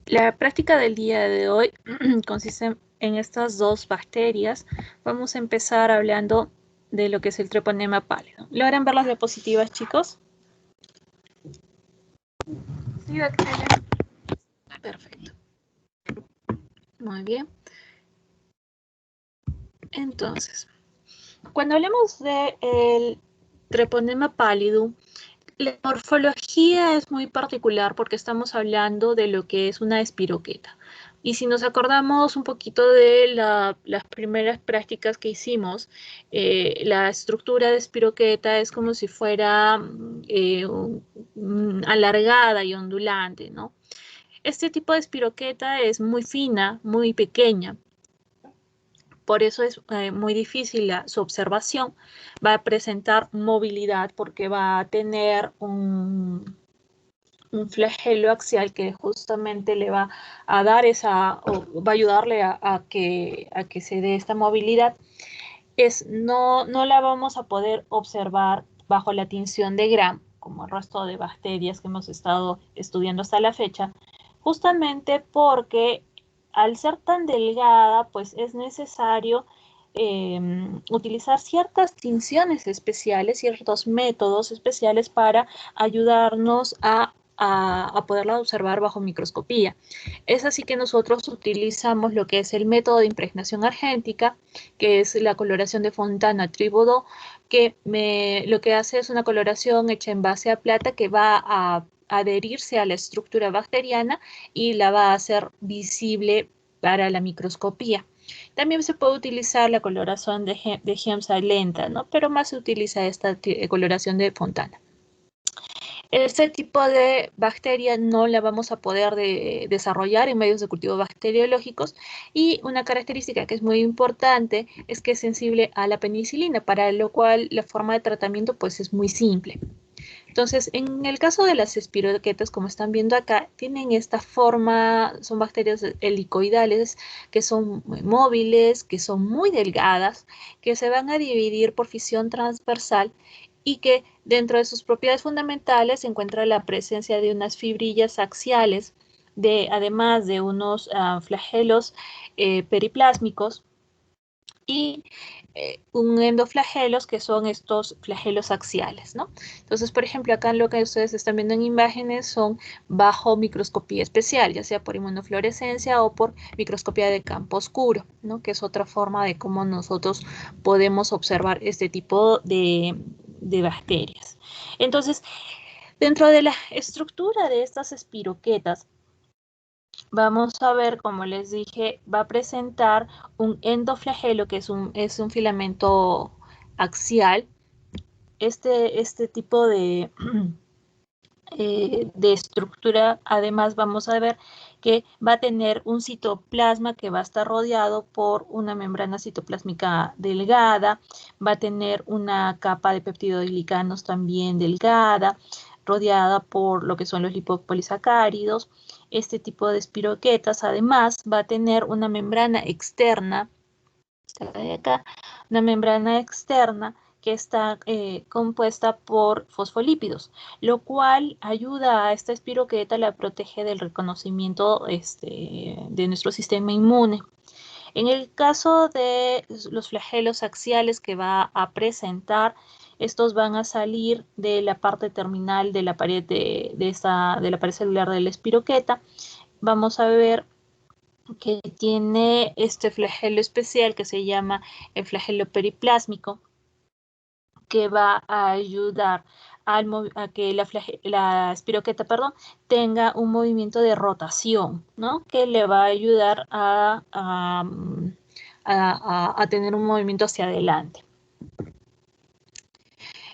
La práctica del día de hoy consiste en estas dos bacterias. Vamos a empezar hablando de lo que es el treponema pálido. ¿Logran ver las diapositivas, chicos? Sí, bacteria. Perfecto. Muy bien. Entonces, cuando hablamos del treponema pálido, la morfología es muy particular porque estamos hablando de lo que es una espiroqueta. Y si nos acordamos un poquito de las primeras prácticas que hicimos, la estructura de espiroqueta es como si fuera alargada y ondulante, ¿no? Este tipo de espiroqueta es muy fina, muy pequeña. Por eso es muy difícil su observación. Va a presentar movilidad porque va a tener un flagelo axial que justamente le va a dar o va a ayudarle a que se dé esta movilidad. No la vamos a poder observar bajo la tinción de Gram, como el resto de bacterias que hemos estado estudiando hasta la fecha, justamente porque al ser tan delgada, pues es necesario utilizar ciertas tinciones especiales, ciertos métodos especiales para ayudarnos a poderla observar bajo microscopía. Es así que nosotros utilizamos lo que es el método de impregnación argéntica, que es la coloración de Fontana-Tribodó, que lo que hace es una coloración hecha en base a plata que va a adherirse a la estructura bacteriana y la va a hacer visible para la microscopía. También se puede utilizar la coloración de Giemsa lenta, ¿no? Pero más se utiliza esta coloración de Fontana. Este tipo de bacteria no la vamos a poder desarrollar en medios de cultivo bacteriológicos, y una característica que es muy importante es que es sensible a la penicilina, para lo cual la forma de tratamiento pues es muy simple. Entonces, en el caso de las espiroquetas, como están viendo acá, tienen esta forma, son bacterias helicoidales que son muy móviles, que son muy delgadas, que se van a dividir por fisión transversal y que dentro de sus propiedades fundamentales se encuentra la presencia de unas fibrillas axiales, además de unos flagelos periplásmicos y un endoflagelos, que son estos flagelos axiales, ¿no? Entonces, por ejemplo, acá lo que ustedes están viendo en imágenes son bajo microscopía especial, ya sea por inmunofluorescencia o por microscopía de campo oscuro, ¿no? Que es otra forma de cómo nosotros podemos observar este tipo de bacterias. Entonces, dentro de la estructura de estas espiroquetas, vamos a ver, como les dije, va a presentar un endoflagelo, que es un filamento axial. Este tipo de estructura, además, vamos a ver que va a tener un citoplasma que va a estar rodeado por una membrana citoplásmica delgada, va a tener una capa de peptidoglicanos también delgada, rodeada por lo que son los lipopolisacáridos. Este tipo de espiroquetas, además, va a tener una membrana externa, de acá, una membrana externa que está compuesta por fosfolípidos, lo cual ayuda a esta espiroqueta, la protege del reconocimiento de nuestro sistema inmune. En el caso de los flagelos axiales que va a presentar, estos van a salir de la parte terminal de la pared de la pared celular de la espiroqueta. Vamos a ver que tiene este flagelo especial que se llama el flagelo periplásmico, que va a ayudar a que la espiroqueta, perdón, tenga un movimiento de rotación, ¿no? Que le va a ayudar a tener un movimiento hacia adelante.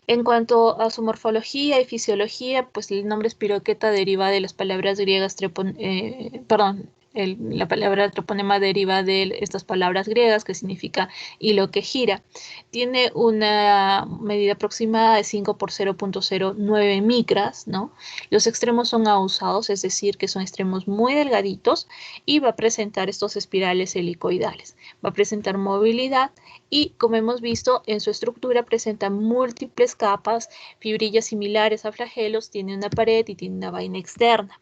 En cuanto a su morfología y fisiología, pues el nombre espiroqueta deriva de las palabras griegas, la palabra treponema deriva de estas palabras griegas que significa hilo que gira. Tiene una medida aproximada de 5 por 0.09 micras, ¿no? Los extremos son ahusados, es decir, que son extremos muy delgaditos, y va a presentar estos espirales helicoidales. Va a presentar movilidad y, como hemos visto, en su estructura presenta múltiples capas, fibrillas similares a flagelos, tiene una pared y tiene una vaina externa.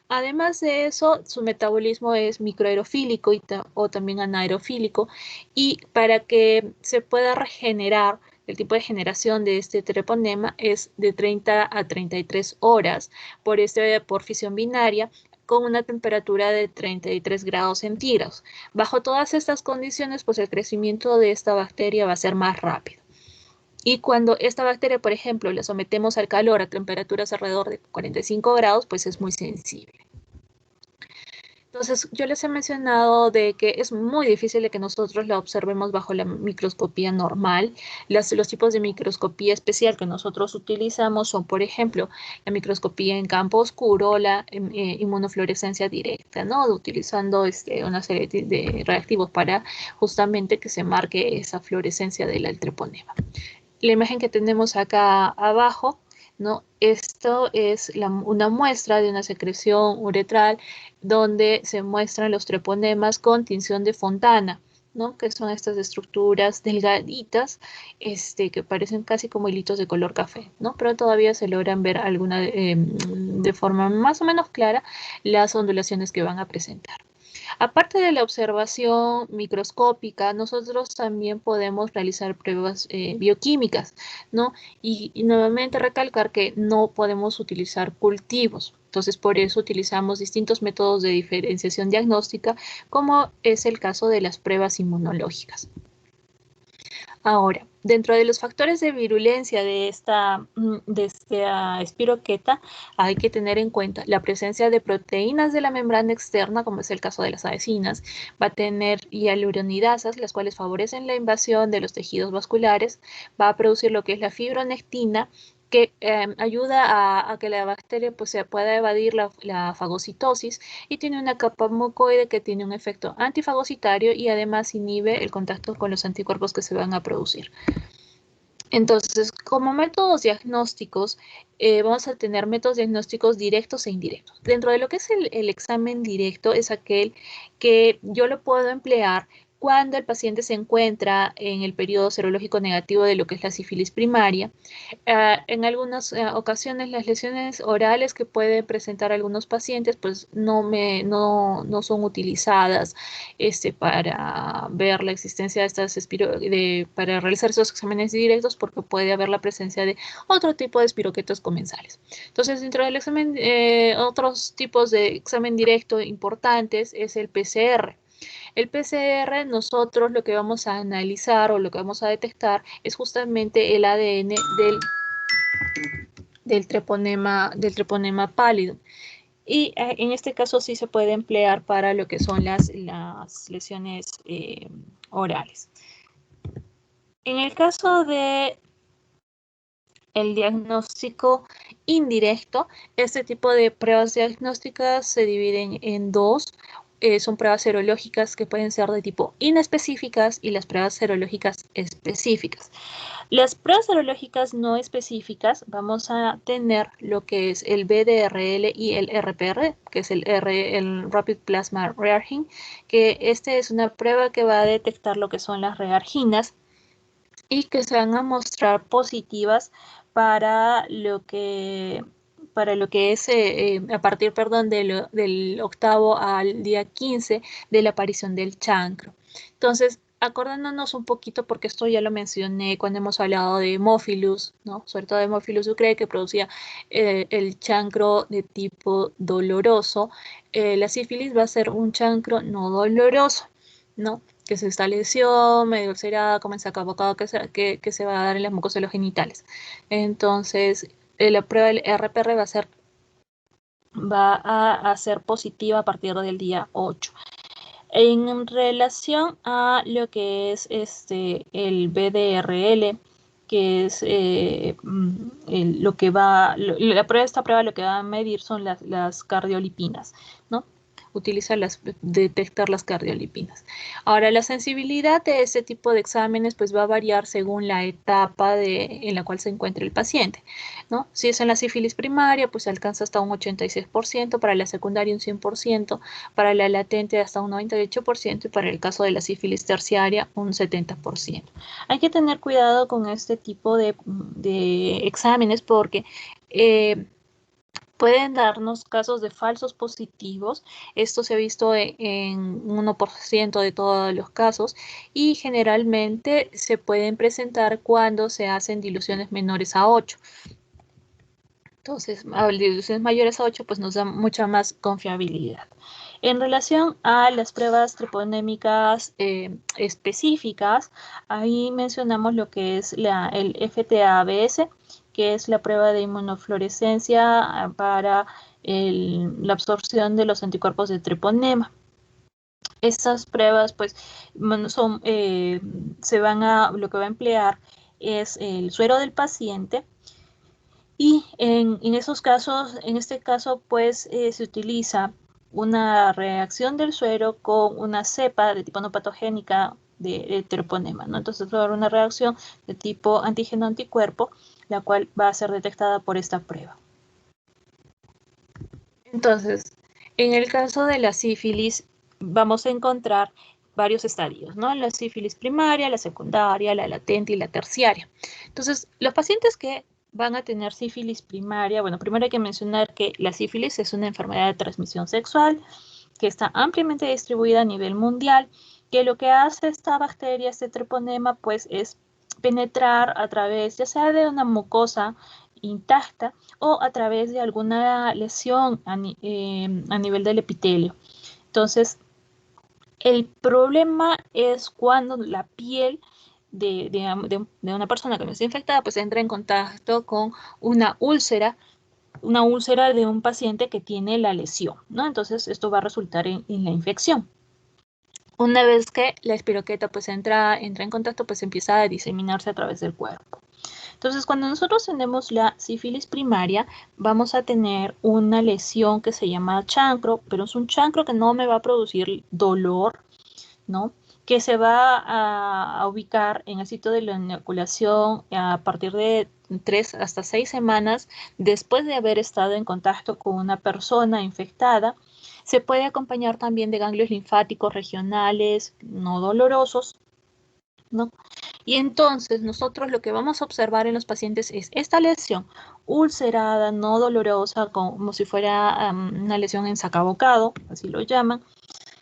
Además de eso, su metabolismo es microaerofílico o también anaerofílico, y para que se pueda regenerar, el tipo de generación de este treponema es de 30 a 33 horas por fisión binaria, con una temperatura de 33 grados centígrados. Bajo todas estas condiciones, pues el crecimiento de esta bacteria va a ser más rápido. Y cuando esta bacteria, por ejemplo, la sometemos al calor a temperaturas alrededor de 45 grados, pues es muy sensible. Entonces, yo les he mencionado de que es muy difícil de que nosotros la observemos bajo la microscopía normal. Los tipos de microscopía especial que nosotros utilizamos son, por ejemplo, la microscopía en campo oscuro, la inmunofluorescencia directa, ¿no? Utilizando una serie de reactivos para justamente que se marque esa fluorescencia del treponema. La imagen que tenemos acá abajo, ¿no? Esto es una muestra de una secreción uretral donde se muestran los treponemas con tinción de Fontana, ¿no? Que son estas estructuras delgaditas, que parecen casi como hilitos de color café, ¿no? Pero todavía se logran ver de forma más o menos clara las ondulaciones que van a presentar. Aparte de la observación microscópica, nosotros también podemos realizar pruebas bioquímicas, ¿no? Y nuevamente recalcar que no podemos utilizar cultivos. Entonces, por eso utilizamos distintos métodos de diferenciación diagnóstica, como es el caso de las pruebas inmunológicas. Ahora, dentro de los factores de virulencia de esta espiroqueta, hay que tener en cuenta la presencia de proteínas de la membrana externa, como es el caso de las adhesinas. Va a tener hialuronidasas, las cuales favorecen la invasión de los tejidos vasculares. Va a producir lo que es la fibronectina, que ayuda a que la bacteria pues, se pueda evadir la fagocitosis, y tiene una capa mucoide que tiene un efecto antifagocitario y además inhibe el contacto con los anticuerpos que se van a producir. Entonces, como métodos diagnósticos, vamos a tener métodos diagnósticos directos e indirectos. Dentro de lo que es el examen directo, es aquel que yo lo puedo emplear cuando el paciente se encuentra en el periodo serológico negativo de lo que es la sífilis primaria. En algunas ocasiones las lesiones orales que pueden presentar algunos pacientes pues no son utilizadas para ver la existencia de estas para realizar esos exámenes directos, porque puede haber la presencia de otro tipo de espiroquetas comensales. Entonces, dentro del examen, otros tipos de examen directo importantes es el PCR. El PCR, nosotros lo que vamos a analizar o lo que vamos a detectar es justamente el ADN del treponema pálido. Y en este caso sí se puede emplear para lo que son las lesiones orales. En el caso de el diagnóstico indirecto, este tipo de pruebas diagnósticas se dividen en dos. Son pruebas serológicas que pueden ser de tipo inespecíficas y las pruebas serológicas específicas. Las pruebas serológicas no específicas, vamos a tener lo que es el VDRL y el RPR, que es el Rapid Plasma Reargin, que es una prueba que va a detectar lo que son las rearginas y que se van a mostrar positivas para lo que es a partir, del octavo al día 15 de la aparición del chancro. Entonces, acordándonos un poquito, porque esto ya lo mencioné cuando hemos hablado de Haemophilus, ¿no? Sobre todo de Haemophilus ducreyi, que producía el chancro de tipo doloroso. La sífilis va a ser un chancro no doloroso, ¿no? Que es esta lesión medio ulcerada, como en sacabocado que se va a dar en las mucosas de los genitales. Entonces, la prueba del RPR va a ser positiva a partir del día 8. En relación a lo que es el BDRL, que es esta prueba lo que va a medir son las cardiolipinas, ¿no? Utiliza detectar las cardiolipinas. Ahora, la sensibilidad de este tipo de exámenes pues va a variar según la etapa en la cual se encuentre el paciente, ¿no? Si es en la sífilis primaria, pues alcanza hasta un 86%, para la secundaria un 100%, para la latente hasta un 98% y para el caso de la sífilis terciaria un 70%. Hay que tener cuidado con este tipo de exámenes porque Pueden darnos casos de falsos positivos. Esto se ha visto en 1% de todos los casos y generalmente se pueden presentar cuando se hacen diluciones menores a 8. Entonces, a diluciones mayores a 8 pues nos da mucha más confiabilidad. En relación a las pruebas treponémicas específicas, ahí mencionamos lo que es el FTABS, que es la prueba de inmunofluorescencia para la absorción de los anticuerpos de treponema. Estas pruebas, pues, son, lo que va a emplear es el suero del paciente. Y en esos casos, en este caso, pues se utiliza una reacción del suero con una cepa de tipo no patogénica de treponema, ¿no? Entonces va a haber una reacción de tipo antígeno-anticuerpo, la cual va a ser detectada por esta prueba. Entonces, en el caso de la sífilis, vamos a encontrar varios estadios, ¿no? La sífilis primaria, la secundaria, la latente y la terciaria. Entonces, los pacientes que van a tener sífilis primaria, bueno, primero hay que mencionar que la sífilis es una enfermedad de transmisión sexual que está ampliamente distribuida a nivel mundial, que lo que hace esta bacteria, este treponema, pues es penetrar a través ya sea de una mucosa intacta o a través de alguna lesión a nivel del epitelio. Entonces, el problema es cuando la piel de una persona que no está infectada pues entra en contacto con una úlcera de un paciente que tiene la lesión, ¿no? Entonces, esto va a resultar en la infección. Una vez que la espiroqueta pues entra en contacto, pues empieza a diseminarse a través del cuerpo. Entonces, cuando nosotros tenemos la sífilis primaria, vamos a tener una lesión que se llama chancro, pero es un chancro que no me va a producir dolor, ¿no? Que se va a ubicar en el sitio de la inoculación a partir de 3 hasta 6 semanas después de haber estado en contacto con una persona infectada. Se puede acompañar también de ganglios linfáticos regionales no dolorosos, ¿no? Y entonces nosotros lo que vamos a observar en los pacientes es esta lesión ulcerada, no dolorosa, como si fuera una lesión en sacabocado, así lo llaman,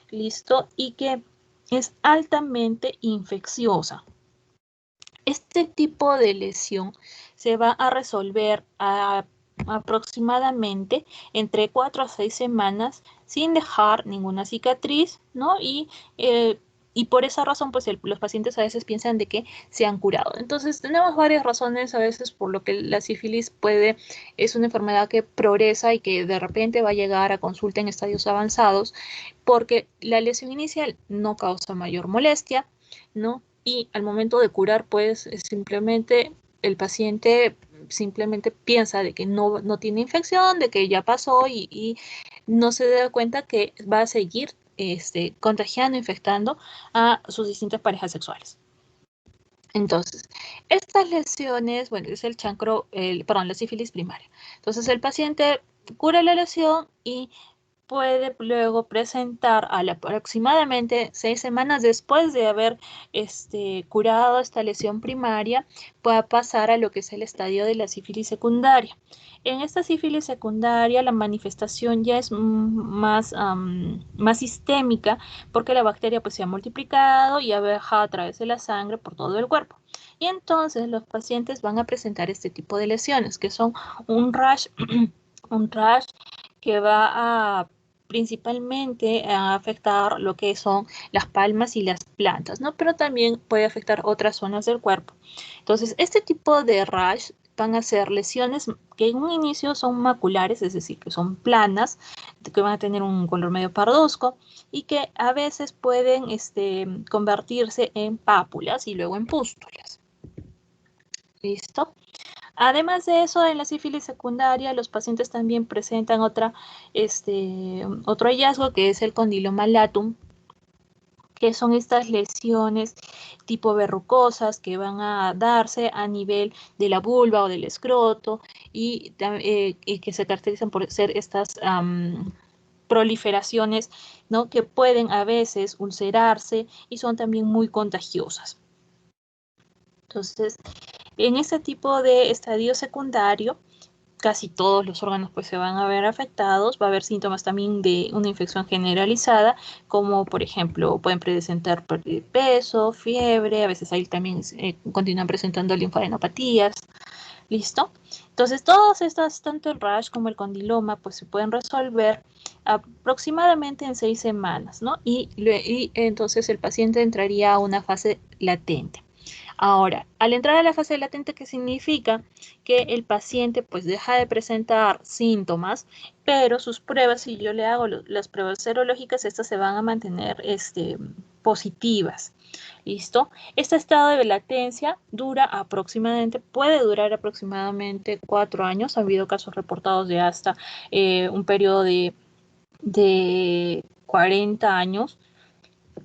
listo, y que es altamente infecciosa. Este tipo de lesión se va a resolver aproximadamente entre 4 a 6 semanas sin dejar ninguna cicatriz, ¿no? Y por esa razón, pues los pacientes a veces piensan de que se han curado. Entonces, tenemos varias razones a veces por lo que la sífilis es una enfermedad que progresa y que de repente va a llegar a consulta en estadios avanzados, porque la lesión inicial no causa mayor molestia, ¿no? Y al momento de curar, pues simplemente el paciente simplemente piensa de que no tiene infección, de que ya pasó y no se da cuenta que va a seguir contagiando, infectando a sus distintas parejas sexuales. Entonces, estas lesiones, bueno, es el chancro, perdón, la sífilis primaria. Entonces, el paciente cura la lesión y puede luego presentar aproximadamente 6 semanas después de haber curado esta lesión primaria, pueda pasar a lo que es el estadio de la sífilis secundaria. En esta sífilis secundaria la manifestación ya es más sistémica porque la bacteria pues se ha multiplicado y ha viajado a través de la sangre por todo el cuerpo. Y entonces los pacientes van a presentar este tipo de lesiones que son un rash, un rash que va a principalmente a afectar lo que son las palmas y las plantas, ¿no? Pero también puede afectar otras zonas del cuerpo. Entonces, este tipo de rash van a ser lesiones que en un inicio son maculares, es decir, que son planas, que van a tener un color medio parduzco y que a veces pueden convertirse en pápulas y luego en pústulas. ¿Listo? Además de eso, en la sífilis secundaria, los pacientes también presentan otro hallazgo que es el condiloma latum, que son estas lesiones tipo verrucosas que van a darse a nivel de la vulva o del escroto y que se caracterizan por ser estas proliferaciones, ¿no? Que pueden a veces ulcerarse y son también muy contagiosas. Entonces, en este tipo de estadio secundario, casi todos los órganos pues se van a ver afectados. Va a haber síntomas también de una infección generalizada, como por ejemplo pueden presentar pérdida de peso, fiebre, a veces ahí también continúan presentando linfadenopatías. ¿Listo? Entonces, todas estas, tanto el rash como el condiloma, pues se pueden resolver aproximadamente en 6 semanas, ¿no? Y entonces el paciente entraría a una fase latente. Ahora, al entrar a la fase latente, ¿qué significa? Que el paciente pues deja de presentar síntomas, pero sus pruebas, si yo le hago las pruebas serológicas, estas se van a mantener positivas. ¿Listo? Este estado de latencia puede durar aproximadamente 4 años. Ha habido casos reportados de hasta un periodo de 40 años,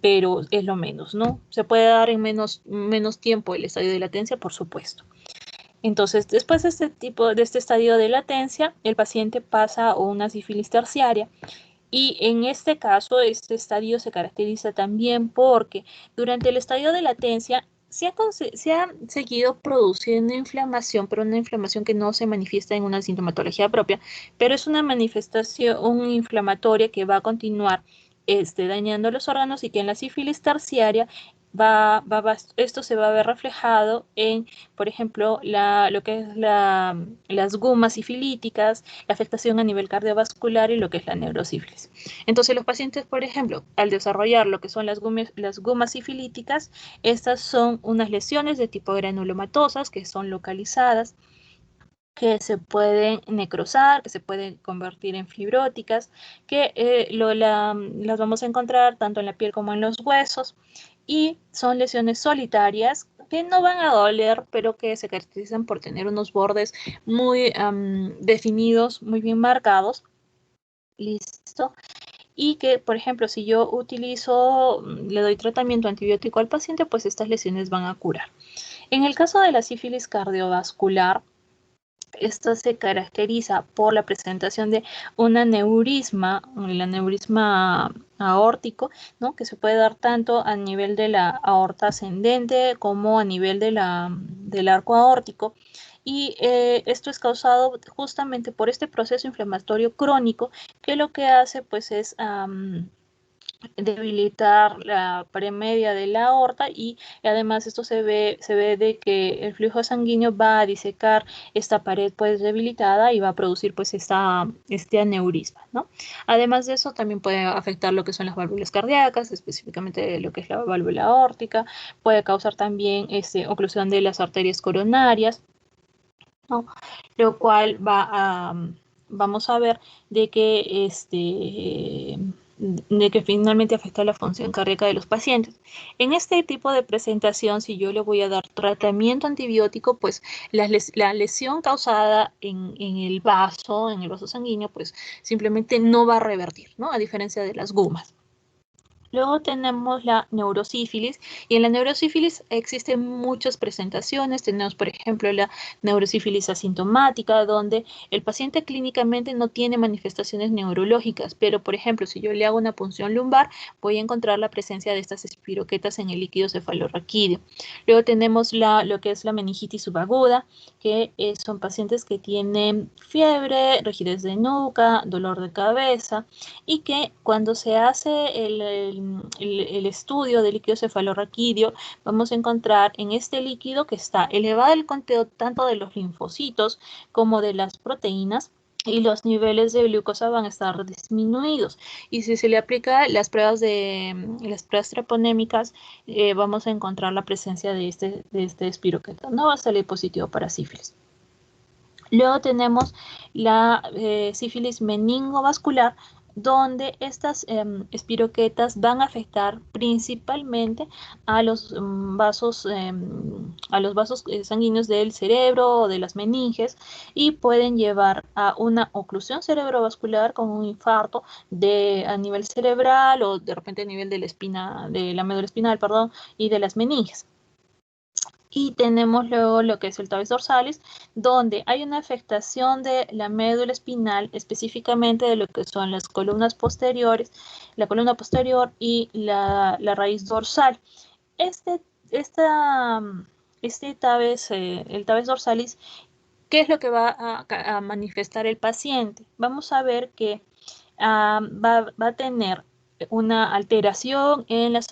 pero es lo menos, ¿no? Se puede dar en menos tiempo el estadio de latencia, por supuesto. Entonces, después de este estadio de latencia, el paciente pasa a una sífilis terciaria. Y en este caso, este estadio se caracteriza también porque durante el estadio de latencia se ha seguido produciendo inflamación, pero una inflamación que no se manifiesta en una sintomatología propia, pero es una manifestación inflamatoria que va a continuar dañando los órganos y que en la sífilis terciaria esto se va a ver reflejado en, por ejemplo, lo que es las gumas sifilíticas, la afectación a nivel cardiovascular y lo que es la neurosífilis. Entonces, los pacientes, por ejemplo, al desarrollar lo que son las gumas sifilíticas, estas son unas lesiones de tipo granulomatosas que son localizadas, que se pueden necrosar, que se pueden convertir en fibróticas, que las vamos a encontrar tanto en la piel como en los huesos, y son lesiones solitarias que no van a doler, pero que se caracterizan por tener unos bordes muy definidos, muy bien marcados. Listo. Y que, por ejemplo, si yo le doy tratamiento antibiótico al paciente, pues estas lesiones van a curar. En el caso de la sífilis cardiovascular, esta se caracteriza por la presentación de un aneurisma, el aneurisma aórtico, ¿no? Que se puede dar tanto a nivel de la aorta ascendente como a nivel del arco aórtico. Y esto es causado justamente por este proceso inflamatorio crónico que lo que hace pues es debilitar la pared media de la aorta, y además esto se ve de que el flujo sanguíneo va a disecar esta pared pues debilitada y va a producir pues este aneurisma, ¿no? Además de eso también puede afectar lo que son las válvulas cardíacas, específicamente lo que es la válvula aórtica, puede causar también oclusión de las arterias coronarias, ¿no? Lo cual vamos a ver de que finalmente afecta la función cardíaca de los pacientes. En este tipo de presentación, si yo le voy a dar tratamiento antibiótico, pues la lesión causada en el vaso sanguíneo, pues simplemente no va a revertir, ¿no? A diferencia de las gumas. Luego tenemos la neurosífilis, y en la neurosífilis existen muchas presentaciones. Tenemos, por ejemplo, la neurosífilis asintomática, donde el paciente clínicamente no tiene manifestaciones neurológicas, pero, por ejemplo, si yo le hago una punción lumbar, voy a encontrar la presencia de estas espiroquetas en el líquido cefalorraquídeo. Luego tenemos lo que es la meningitis subaguda, que son pacientes que tienen fiebre, rigidez de nuca, dolor de cabeza, y que cuando se hace el estudio del líquido cefalorraquídeo, vamos a encontrar en este líquido que está elevado el conteo tanto de los linfocitos como de las proteínas, y los niveles de glucosa van a estar disminuidos. Y si se le aplica las pruebas treponémicas, vamos a encontrar la presencia de este espiroqueta. No va a salir positivo para sífilis. Luego tenemos la sífilis meningovascular, donde estas espiroquetas van a afectar principalmente a los vasos, sanguíneos del cerebro o de las meninges, y pueden llevar a una oclusión cerebrovascular con un infarto a nivel cerebral, o de repente a nivel de la médula espinal, perdón, y de las meninges. Y tenemos luego lo que es el tabes dorsalis, donde hay una afectación de la médula espinal, específicamente de lo que son las columnas posteriores, la columna posterior y la raíz dorsal. El tabes dorsalis ¿Qué es lo que va a manifestar el paciente? Vamos a ver que va a tener una alteración en la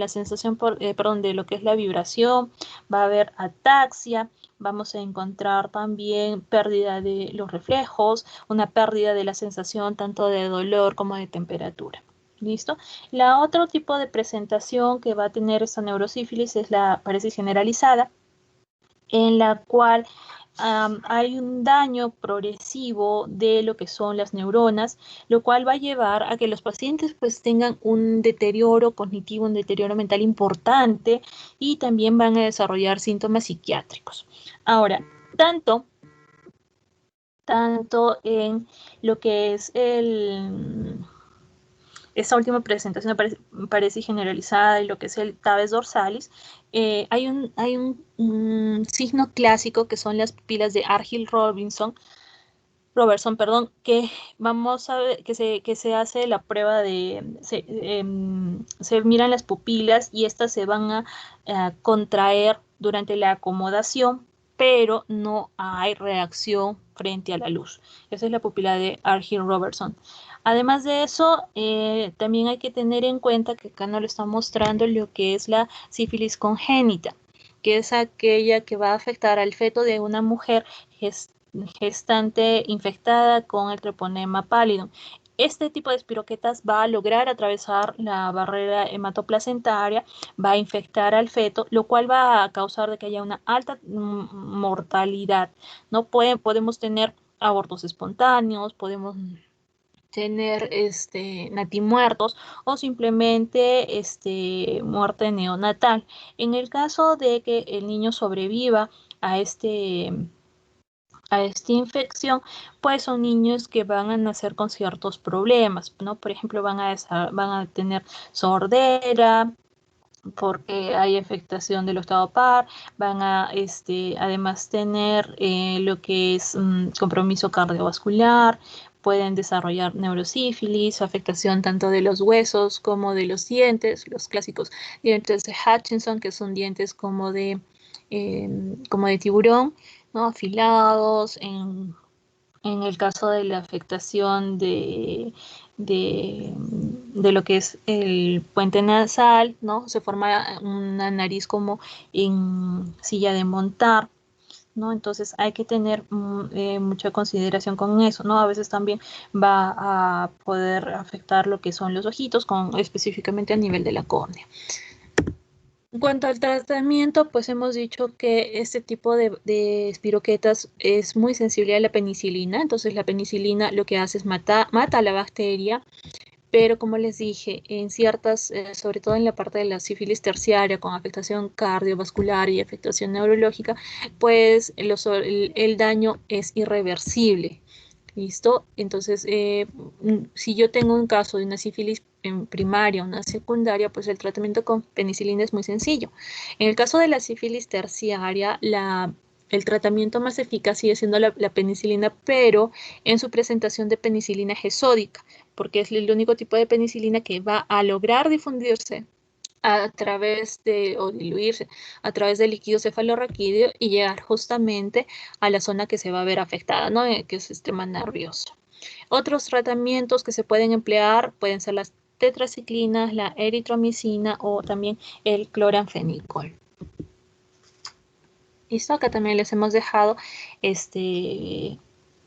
sensación, perdón, de lo que es la vibración, va a haber ataxia, vamos a encontrar también pérdida de los reflejos, una pérdida de la sensación tanto de dolor como de temperatura. ¿Listo? La otro tipo de presentación que va a tener esta neurosífilis es la parálisis generalizada, en la cual hay un daño progresivo de lo que son las neuronas, lo cual va a llevar a que los pacientes pues tengan un deterioro cognitivo, un deterioro mental importante y también van a desarrollar síntomas psiquiátricos. Ahora, tanto en lo que es esta última presentación parece generalizada y lo que es el tabes dorsalis, hay un signo clásico que son las pupilas de Argyll-Robertson, que vamos a ver que se hace la prueba de, se miran las pupilas y estas se van a contraer durante la acomodación, pero no hay reacción frente a la luz. Esa es la pupila de Argyll-Robertson. Además de eso, también hay que tener en cuenta que acá nos lo está mostrando lo que es la sífilis congénita, que es aquella que va a afectar al feto de una mujer gestante infectada con el treponema pallidum. Este tipo de espiroquetas va a lograr atravesar la barrera hematoplacentaria, va a infectar al feto, lo cual va a causar de que haya una alta mortalidad. No podemos tener abortos espontáneos, podemos tener natimuertos o simplemente muerte neonatal. En el caso de que el niño sobreviva a esta infección, pues son niños que van a nacer con ciertos problemas, ¿no? Por ejemplo, van a tener sordera, porque hay afectación del octavo par, van a además tener lo que es compromiso cardiovascular, pueden desarrollar neurosífilis, afectación tanto de los huesos como de los dientes, los clásicos dientes de Hutchinson, que son dientes como de tiburón, ¿no? Afilados, en el caso de la afectación de lo que es el puente nasal, ¿no? Se forma una nariz como en silla de montar, ¿no? Entonces hay que tener mucha consideración con eso, ¿no? A veces también va a poder afectar lo que son los ojitos, específicamente a nivel de la córnea. En cuanto al tratamiento, pues hemos dicho que este tipo de espiroquetas es muy sensible a la penicilina, entonces la penicilina lo que hace es mata la bacteria, pero como les dije, en ciertas, sobre todo en la parte de la sífilis terciaria con afectación cardiovascular y afectación neurológica, pues el daño es irreversible. ¿Listo? Entonces, si yo tengo un caso de una sífilis en primaria o una secundaria, pues el tratamiento con penicilina es muy sencillo. En el caso de la sífilis terciaria, el tratamiento más eficaz sigue siendo la penicilina, pero en su presentación de penicilina gesódica, porque es el único tipo de penicilina que va a lograr difundirse a través o diluirse a través del líquido cefalorraquídeo y llegar justamente a la zona que se va a ver afectada, ¿no? Que es el sistema nervioso. Otros tratamientos que se pueden emplear pueden ser las tetraciclinas, la eritromicina o también el cloranfenicol. Listo, acá también les hemos dejado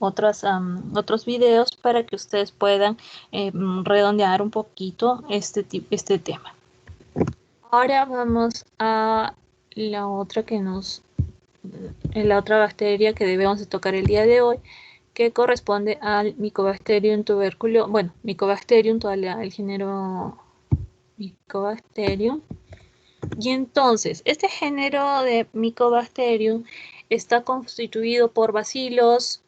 otros videos para que ustedes puedan redondear un poquito este tema. Ahora vamos a la otra la otra bacteria que debemos de tocar el día de hoy, que corresponde al Mycobacterium tuberculosum, bueno, Mycobacterium, todo el género Mycobacterium. Y entonces, este género de Mycobacterium está constituido por bacilos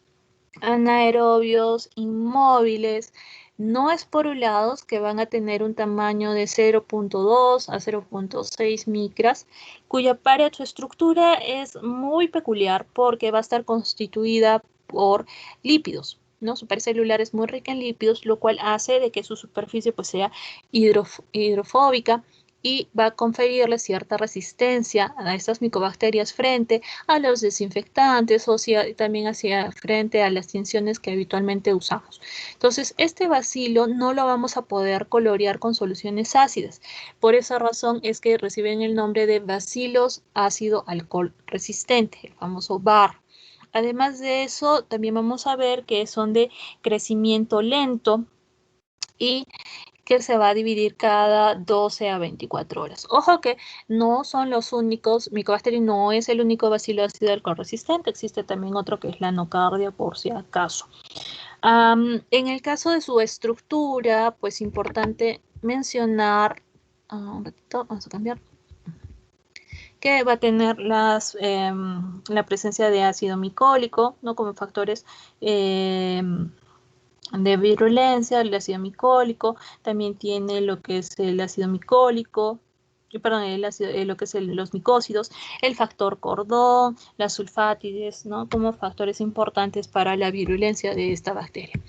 anaerobios inmóviles no esporulados que van a tener un tamaño de 0.2 a 0.6 micras, cuya pared, su estructura es muy peculiar porque va a estar constituida por lípidos, ¿no? Su pared celular es muy rica en lípidos, lo cual hace de que su superficie pues sea hidrofóbica y va a conferirle cierta resistencia a estas micobacterias frente a los desinfectantes o también hacia frente a las tinciones que habitualmente usamos. Entonces, este bacilo no lo vamos a poder colorear con soluciones ácidas. Por esa razón es que reciben el nombre de bacilos ácido alcohol resistente, el famoso BAR. Además de eso, también vamos a ver que son de crecimiento lento y que se va a dividir cada 12 a 24 horas. Ojo que no son los únicos, Mycobacterium no es el único bacilo ácido alcohol resistente, existe también otro que es la nocardia por si acaso. En el caso de su estructura, pues importante mencionar, un ratito, vamos a cambiar, que va a tener la presencia de ácido micólico, ¿no? Como factores de virulencia, el ácido micólico, también tiene lo que es el ácido micólico, perdón, lo que es los micócidos, el factor cordón, las sulfátides, ¿no? Como factores importantes para la virulencia de esta bacteria.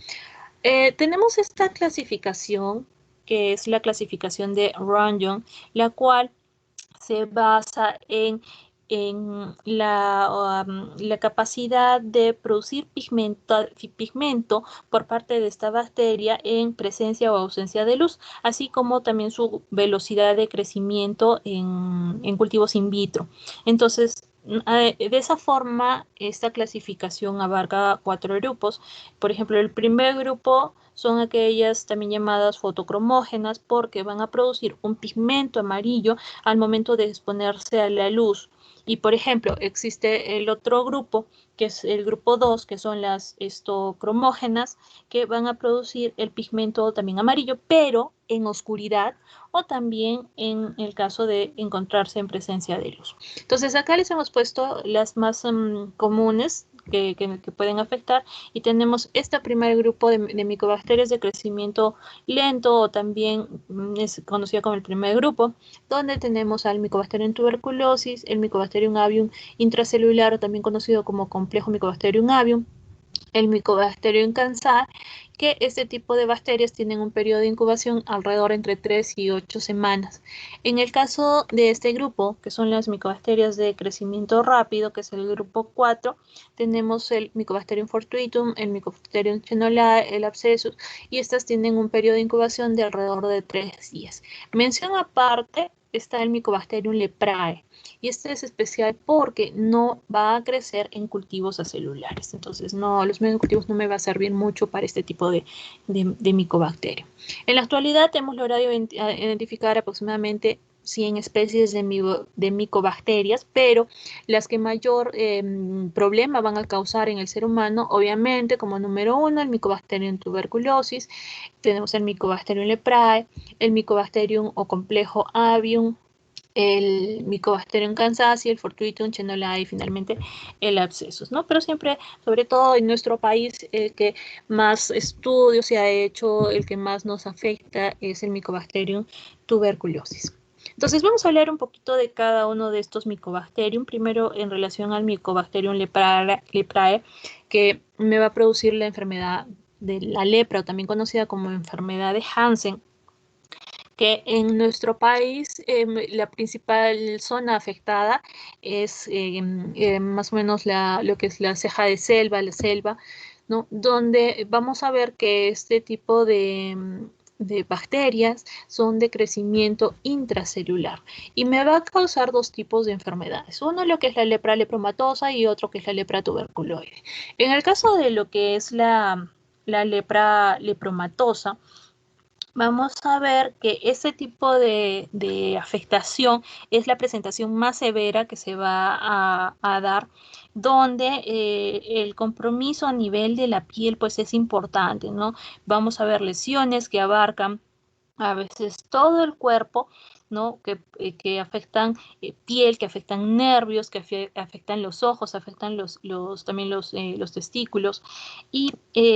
Tenemos esta clasificación, que es la clasificación de Runyon, la cual se basa en la capacidad de producir pigmento por parte de esta bacteria en presencia o ausencia de luz, así como también su velocidad de crecimiento en cultivos in vitro. Entonces, de esa forma, esta clasificación abarca 4 grupos. Por ejemplo, el primer grupo son aquellas también llamadas fotocromógenas porque van a producir un pigmento amarillo al momento de exponerse a la luz. Y por ejemplo, existe el otro grupo, que es el grupo 2, que son las cromógenas, que van a producir el pigmento también amarillo, pero en oscuridad o también en el caso de encontrarse en presencia de luz. Entonces acá les hemos puesto las más comunes que pueden afectar y tenemos este primer grupo de micobacterias de crecimiento lento o también es conocida como el primer grupo, donde tenemos al Mycobacterium tuberculosis, el Mycobacterium avium intracelular, también conocido como complejo Mycobacterium avium, el Mycobacterium cancer, que este tipo de bacterias tienen un periodo de incubación alrededor entre 3 y 8 semanas. En el caso de este grupo, que son las micobacterias de crecimiento rápido, que es el grupo 4, tenemos el Mycobacterium fortuitum, el Mycobacterium chenolae, el abscessus, y estas tienen un periodo de incubación de alrededor de 3 días. Mención aparte está el Mycobacterium leprae, y este es especial porque no va a crecer en cultivos acelulares. Entonces, los medios cultivos no me va a servir mucho para este tipo de micobacterio. En la actualidad hemos logrado identificar aproximadamente 100 especies de micobacterias, pero las que mayor problema van a causar en el ser humano, obviamente, como número 1, el Mycobacterium tuberculosis, tenemos el Mycobacterium leprae, el Mycobacterium o complejo avium, el Mycobacterium cancer, el fortuitum chenolae y finalmente el abscessus, ¿no? Pero siempre, sobre todo en nuestro país, el que más estudios se ha hecho, el que más nos afecta es el Mycobacterium tuberculosis. Entonces vamos a hablar un poquito de cada uno de estos Mycobacterium. Primero en relación al Mycobacterium leprae, que me va a producir la enfermedad de la lepra, o también conocida como enfermedad de Hansen, que en nuestro país la principal zona afectada es más o menos lo que es la ceja de selva, la selva, ¿no? Donde vamos a ver que este tipo de bacterias son de crecimiento intracelular y me va a causar 2 tipos de enfermedades. Uno lo que es la lepra lepromatosa y otro que es la lepra tuberculoide. En el caso de lo que es la lepra lepromatosa, vamos a ver que ese tipo de afectación es la presentación más severa que se va a dar, donde el compromiso a nivel de la piel pues es importante, ¿no? Vamos a ver lesiones que abarcan a veces todo el cuerpo, ¿no? Que afectan piel, que afectan nervios, que afectan los ojos, afectan también los testículos y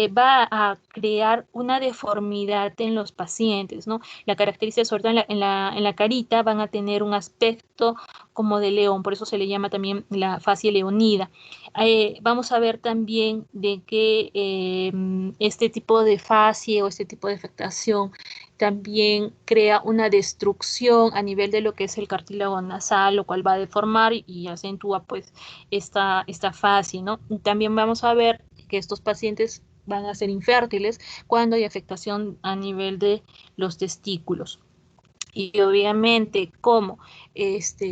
va a crear una deformidad en los pacientes, ¿no? La característica, sobre todo en la carita, van a tener un aspecto como de león, por eso se le llama también la fascia leonida. Vamos a ver también de que este tipo de fascia o este tipo de afectación también crea una destrucción a nivel de lo que es el cartílago nasal, lo cual va a deformar y acentúa pues esta fase, ¿no? Y también vamos a ver que estos pacientes van a ser infértiles cuando hay afectación a nivel de los testículos. Y obviamente cómo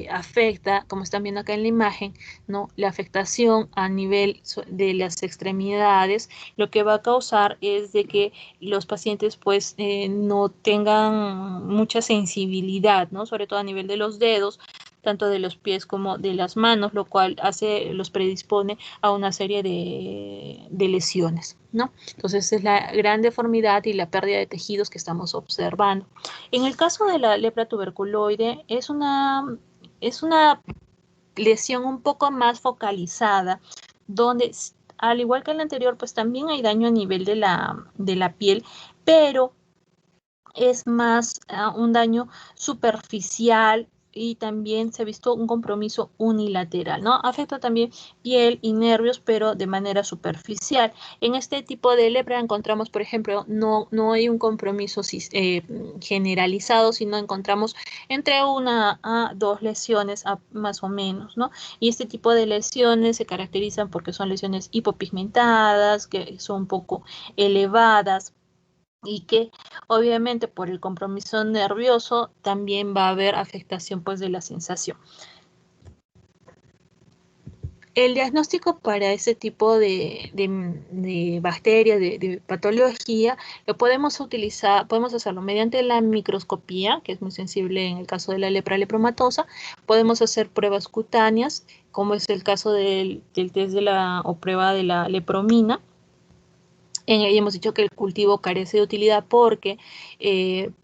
afecta, como están viendo acá en la imagen, ¿no? La afectación a nivel de las extremidades, lo que va a causar es de que los pacientes pues no tengan mucha sensibilidad, ¿no? Sobre todo a nivel de los dedos, tanto de los pies como de las manos, lo cual los predispone a una serie de lesiones, ¿no? Entonces es la gran deformidad y la pérdida de tejidos que estamos observando. En el caso de la lepra tuberculoide, es una lesión un poco más focalizada, donde al igual que el anterior, pues también hay daño a nivel de la piel, pero es más un daño superficial y también se ha visto un compromiso unilateral, ¿no? Afecta también piel y nervios, pero de manera superficial. En este tipo de lepra encontramos, por ejemplo, no hay un compromiso generalizado, sino encontramos entre 1 a 2 lesiones más o menos, ¿no? Y este tipo de lesiones se caracterizan porque son lesiones hipopigmentadas, que son un poco elevadas, y que obviamente por el compromiso nervioso también va a haber afectación pues de la sensación. El diagnóstico para ese tipo de bacterias, de patología, lo podemos hacerlo mediante la microscopía, que es muy sensible en el caso de la lepra lepromatosa. Podemos hacer pruebas cutáneas, como es el caso del test o prueba de la lepromina. En ella hemos dicho que el cultivo carece de utilidad porque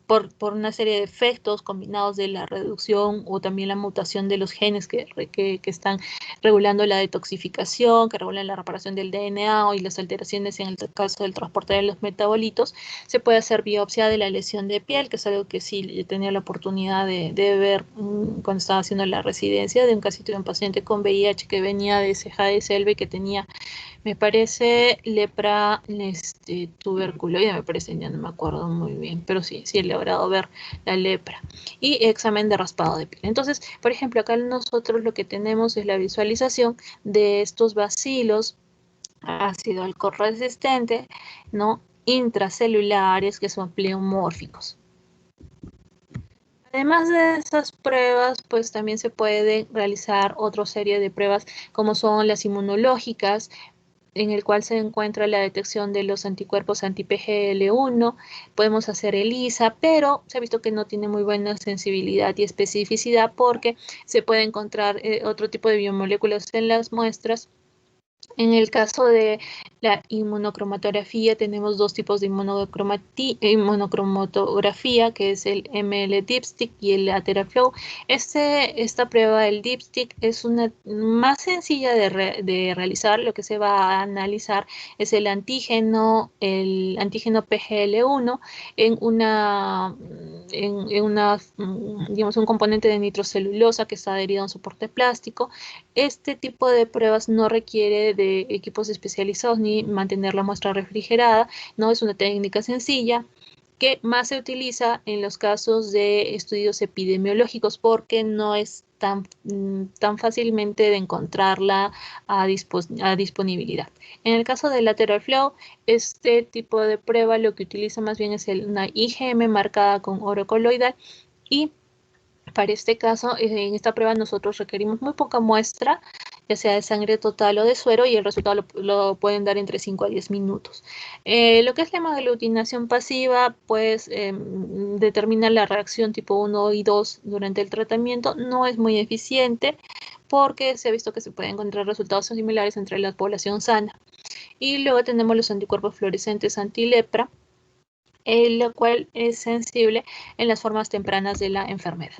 por una serie de efectos combinados de la reducción o también la mutación de los genes que están regulando la detoxificación, que regulan la reparación del DNA y las alteraciones en el caso del transporte de los metabolitos, se puede hacer biopsia de la lesión de piel, que es algo que sí tenía la oportunidad de ver cuando estaba haciendo la residencia de un casito de un paciente con VIH que venía de ceja de selva y que tenía, me parece, lepra tuberculoide, me parece, ya no me acuerdo muy bien, pero sí he logrado ver la lepra. Y examen de raspado de piel. Entonces, por ejemplo, acá nosotros lo que tenemos es la visualización de estos bacilos ácido alcohol resistente, ¿no? Intracelulares que son pleomórficos. Además de esas pruebas, pues también se puede realizar otra serie de pruebas como son las inmunológicas, en el cual se encuentra la detección de los anticuerpos anti-PGL1. Podemos hacer ELISA, pero se ha visto que no tiene muy buena sensibilidad y especificidad porque se puede encontrar otro tipo de biomoléculas en las muestras. En el caso de la inmunocromatografía, tenemos dos tipos de inmunocromatografía, que es el ML Dipstick y el Lateraflow. Esta prueba del Dipstick es una más sencilla de realizar. Lo que se va a analizar es el antígeno PGL1 digamos, un componente de nitrocelulosa que está adherido a un soporte plástico. Este tipo de pruebas no requiere de equipos especializados ni mantener la muestra refrigerada, no es una técnica sencilla que más se utiliza en los casos de estudios epidemiológicos porque no es tan fácilmente de encontrarla a disponibilidad. En el caso del lateral flow, este tipo de prueba lo que utiliza más bien es una IgM marcada con oro coloidal, y para este caso, en esta prueba nosotros requerimos muy poca muestra, ya sea de sangre total o de suero, y el resultado lo pueden dar entre 5 a 10 minutos. Lo que es la hemaglutinación pasiva, pues determina la reacción tipo 1 y 2 durante el tratamiento. No es muy eficiente porque se ha visto que se pueden encontrar resultados similares entre la población sana. Y luego tenemos los anticuerpos fluorescentes antilepra, lo cual es sensible en las formas tempranas de la enfermedad.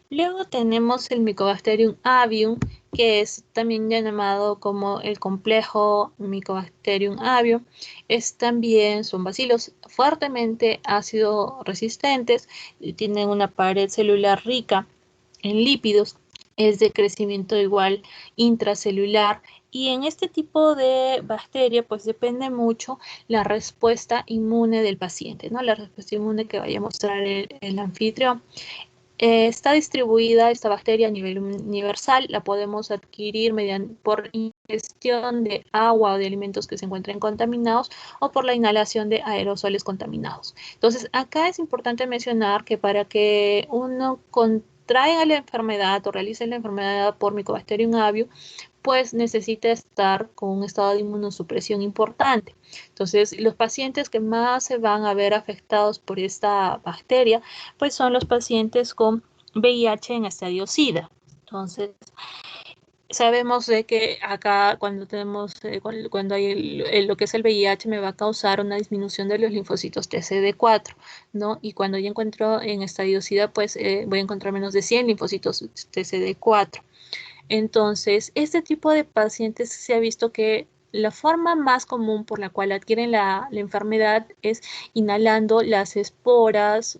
Luego tenemos el Mycobacterium avium, que es también llamado como el complejo Mycobacterium avium. Son bacilos fuertemente ácido resistentes, tienen una pared celular rica en lípidos, es de crecimiento igual intracelular Y en este tipo de bacteria, pues depende mucho la respuesta inmune del paciente, ¿no? La respuesta inmune que vaya a mostrar el anfitrión. Está distribuida esta bacteria a nivel universal, la podemos adquirir por ingestión de agua o de alimentos que se encuentren contaminados o por la inhalación de aerosoles contaminados. Entonces, acá es importante mencionar que para que uno contraiga la enfermedad o realice la enfermedad por Mycobacterium avium, pues necesita estar con un estado de inmunosupresión importante. Entonces, los pacientes que más se van a ver afectados por esta bacteria, pues son los pacientes con VIH en estadio SIDA. Entonces, sabemos de que acá cuando tenemos, cuando hay lo que es el VIH me va a causar una disminución de los linfocitos TCD4, ¿no? Y cuando yo encuentro en estadio SIDA, pues voy a encontrar menos de 100 linfocitos TCD4. Entonces, este tipo de pacientes se ha visto que la forma más común por la cual adquieren la enfermedad es inhalando las esporas,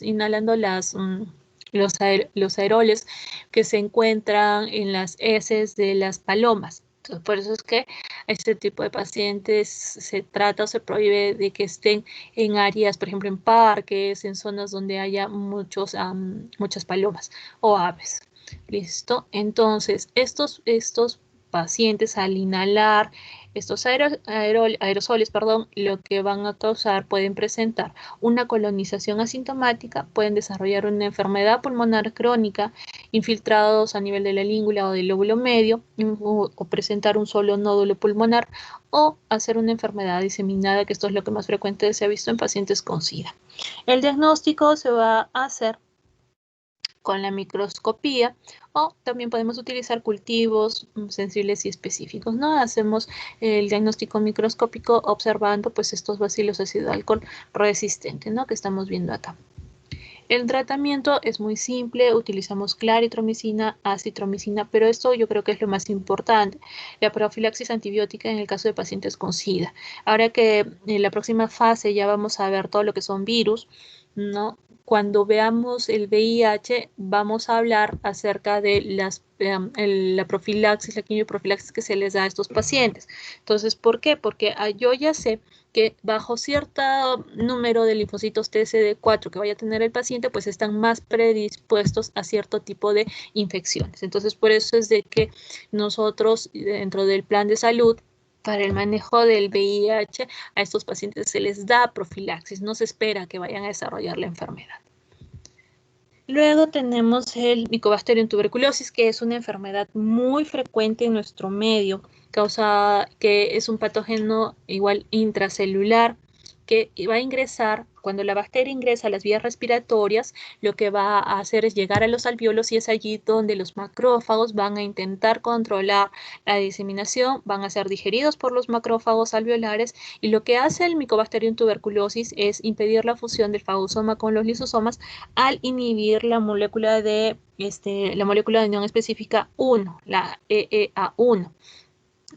inhalando los aeroles que se encuentran en las heces de las palomas. Entonces, por eso es que a este tipo de pacientes se trata o se prohíbe de que estén en áreas, por ejemplo, en parques, en zonas donde haya muchas palomas o aves. Listo. Entonces, estos pacientes al inhalar estos aerosoles, lo que van a causar, pueden presentar una colonización asintomática, pueden desarrollar una enfermedad pulmonar crónica, infiltrados a nivel de la língula o del lóbulo medio, o presentar un solo nódulo pulmonar, o hacer una enfermedad diseminada, que esto es lo que más frecuente se ha visto en pacientes con SIDA. El diagnóstico se va a hacer con la microscopía, o también podemos utilizar cultivos sensibles y específicos, ¿no? Hacemos el diagnóstico microscópico observando pues estos bacilos ácido alcohol resistentes, ¿no? Que estamos viendo acá. El tratamiento es muy simple, utilizamos claritromicina, acitromicina, pero esto yo creo que es lo más importante, la profilaxis antibiótica en el caso de pacientes con SIDA. Ahora que en la próxima fase ya vamos a ver todo lo que son virus, ¿no? Cuando veamos el VIH, vamos a hablar acerca de la profilaxis, la quimioprofilaxis que se les da a estos pacientes. Entonces, ¿por qué? Porque yo ya sé que bajo cierto número de linfocitos TCD4 que vaya a tener el paciente, pues están más predispuestos a cierto tipo de infecciones. Entonces, por eso es de que nosotros, dentro del plan de salud, para el manejo del VIH, a estos pacientes se les da profilaxis, no se espera que vayan a desarrollar la enfermedad. Luego tenemos el Mycobacterium tuberculosis, que es una enfermedad muy frecuente en nuestro medio, que es un patógeno igual intracelular, que va a ingresar, cuando la bacteria ingresa a las vías respiratorias, lo que va a hacer es llegar a los alvéolos, y es allí donde los macrófagos van a intentar controlar la diseminación, van a ser digeridos por los macrófagos alveolares, y lo que hace el Mycobacterium tuberculosis es impedir la fusión del fagosoma con los lisosomas al inhibir la molécula de unión específica 1, la EEA1.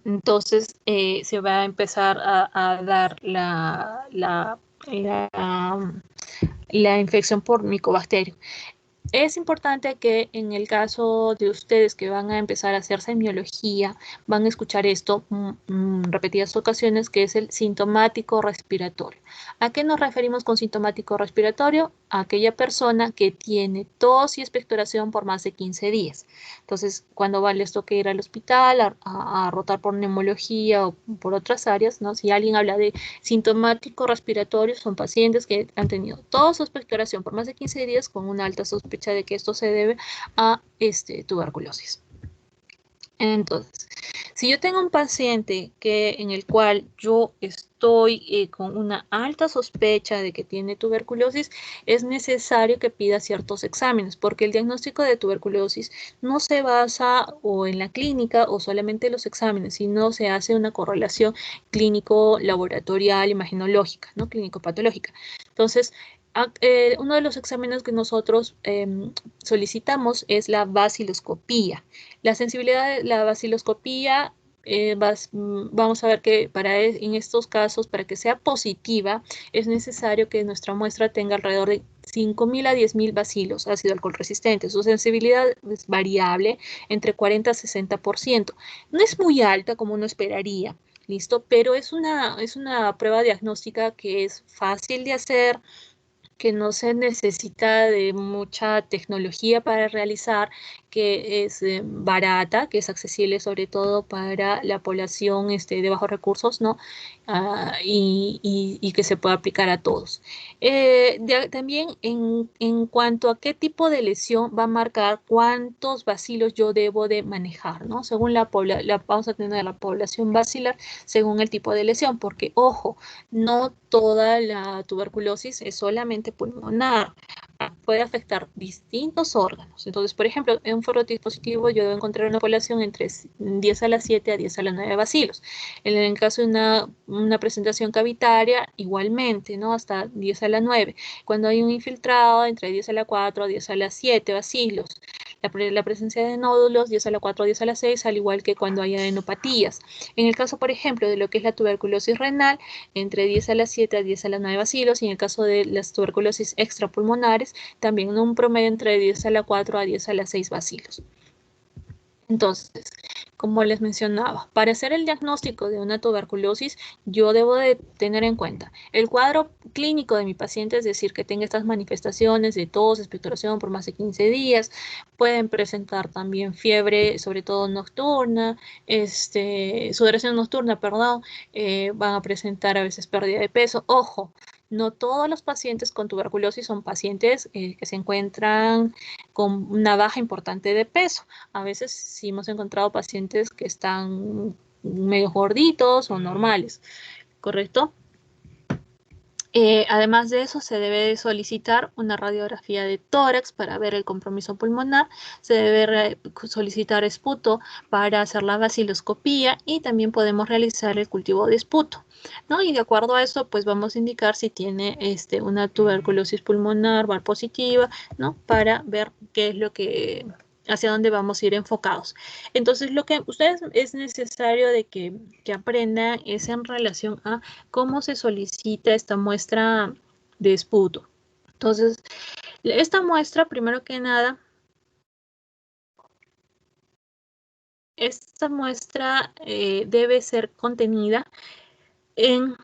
Entonces se va a empezar a dar la infección por Mycobacterium. Es importante que en el caso de ustedes que van a empezar a hacer semiología, van a escuchar esto repetidas ocasiones, que es el sintomático respiratorio. ¿A qué nos referimos con sintomático respiratorio? A aquella persona que tiene tos y expectoración por más de 15 días. Entonces, cuando les toque ir al hospital a rotar por neumología o por otras áreas, ¿no? Si alguien habla de sintomático respiratorio, son pacientes que han tenido tos o expectoración por más de 15 días con una alta sospecha de que esto se debe a tuberculosis. Entonces, si yo tengo un paciente en el cual yo estoy con una alta sospecha de que tiene tuberculosis, es necesario que pida ciertos exámenes, porque el diagnóstico de tuberculosis no se basa o en la clínica o solamente los exámenes, sino se hace una correlación clínico-laboratorial, imagenológica, ¿no? Clínico-patológica. Entonces, uno de los exámenes que nosotros solicitamos es la baciloscopía. La sensibilidad de la baciloscopía, vamos a ver que en estos casos, para que sea positiva, es necesario que nuestra muestra tenga alrededor de 5.000 a 10.000 bacilos ácido alcohol resistente. Su sensibilidad es variable entre 40 a 60%. No es muy alta como uno esperaría, ¿listo? Pero es una prueba diagnóstica que es fácil de hacer, que no se necesita de mucha tecnología para realizar, que es barata, que es accesible sobre todo para la población de bajos recursos, ¿no? Y que se puede aplicar a todos. También en cuanto a qué tipo de lesión va a marcar cuántos bacilos yo debo de manejar, ¿no? Según vamos a tener la población bacilar según el tipo de lesión, porque ojo, no toda la tuberculosis es solamente pulmonar, puede afectar distintos órganos. Entonces, por ejemplo, en un foro dispositivo yo debo encontrar una población entre 10 a la 7 a 10 a la 9 bacilos. En el caso de una presentación cavitaria, igualmente, ¿no? Hasta 10 a la 9. Cuando hay un infiltrado, entre 10 a la 4 a 10 a la 7 bacilos. La presencia de nódulos, 10 a la 4 a 10 a la 6, al igual que cuando hay adenopatías. En el caso, por ejemplo, de lo que es la tuberculosis renal, entre 10 a la 7 a 10 a la 9 bacilos, y en el caso de las tuberculosis extrapulmonares, también un promedio entre 10 a la 4 a 10 a la 6 bacilos. Entonces, como les mencionaba, para hacer el diagnóstico de una tuberculosis, yo debo de tener en cuenta el cuadro clínico de mi paciente, es decir, que tenga estas manifestaciones de tos, expectoración por más de 15 días, pueden presentar también fiebre, sobre todo nocturna, sudoración nocturna, perdón, van a presentar a veces pérdida de peso. Ojo, no todos los pacientes con tuberculosis son pacientes que se encuentran con una baja importante de peso. A veces sí hemos encontrado pacientes que están medio gorditos o normales, ¿correcto? Además de eso, se debe solicitar una radiografía de tórax para ver el compromiso pulmonar, se debe solicitar esputo para hacer la vaciloscopía y también podemos realizar el cultivo de esputo, ¿no? Y de acuerdo a eso, pues vamos a indicar si tiene una tuberculosis pulmonar VAR positiva, ¿no? Para ver qué es lo que hacia dónde vamos a ir enfocados. Entonces, lo que ustedes es necesario de que aprendan es en relación a cómo se solicita esta muestra de esputo. Entonces, esta muestra, primero que nada, esta muestra debe ser contenida en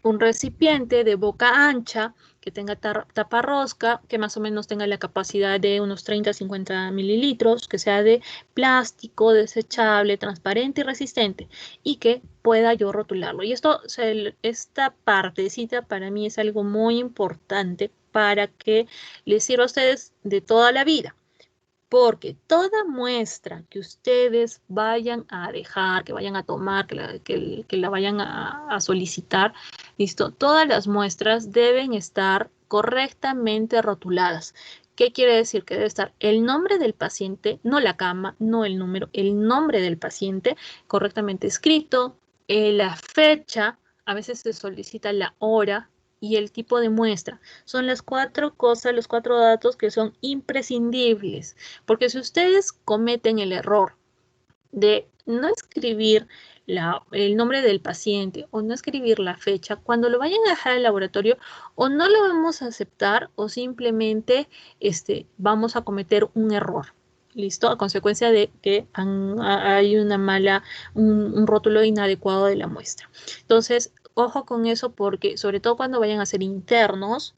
un recipiente de boca ancha que tenga tapa rosca, que más o menos tenga la capacidad de unos 30 a 50 mililitros, que sea de plástico, desechable, transparente y resistente, y que pueda yo rotularlo. Y esta partecita para mí es algo muy importante para que les sirva a ustedes de toda la vida. Porque toda muestra que ustedes vayan a dejar, que vayan a tomar, que la vayan a solicitar, listo, todas las muestras deben estar correctamente rotuladas. ¿Qué quiere decir? Que debe estar el nombre del paciente, no la cama, no el número, el nombre del paciente correctamente escrito, la fecha, a veces se solicita la hora y el tipo de muestra. Son las 4 cosas, los 4 datos que son imprescindibles. Porque si ustedes cometen el error de no escribir el nombre del paciente o no escribir la fecha, cuando lo vayan a dejar al laboratorio, o no lo vamos a aceptar o simplemente vamos a cometer un error. ¿Listo? A consecuencia de que hay un rótulo inadecuado de la muestra. Entonces, ojo con eso porque, sobre todo cuando vayan a ser internos,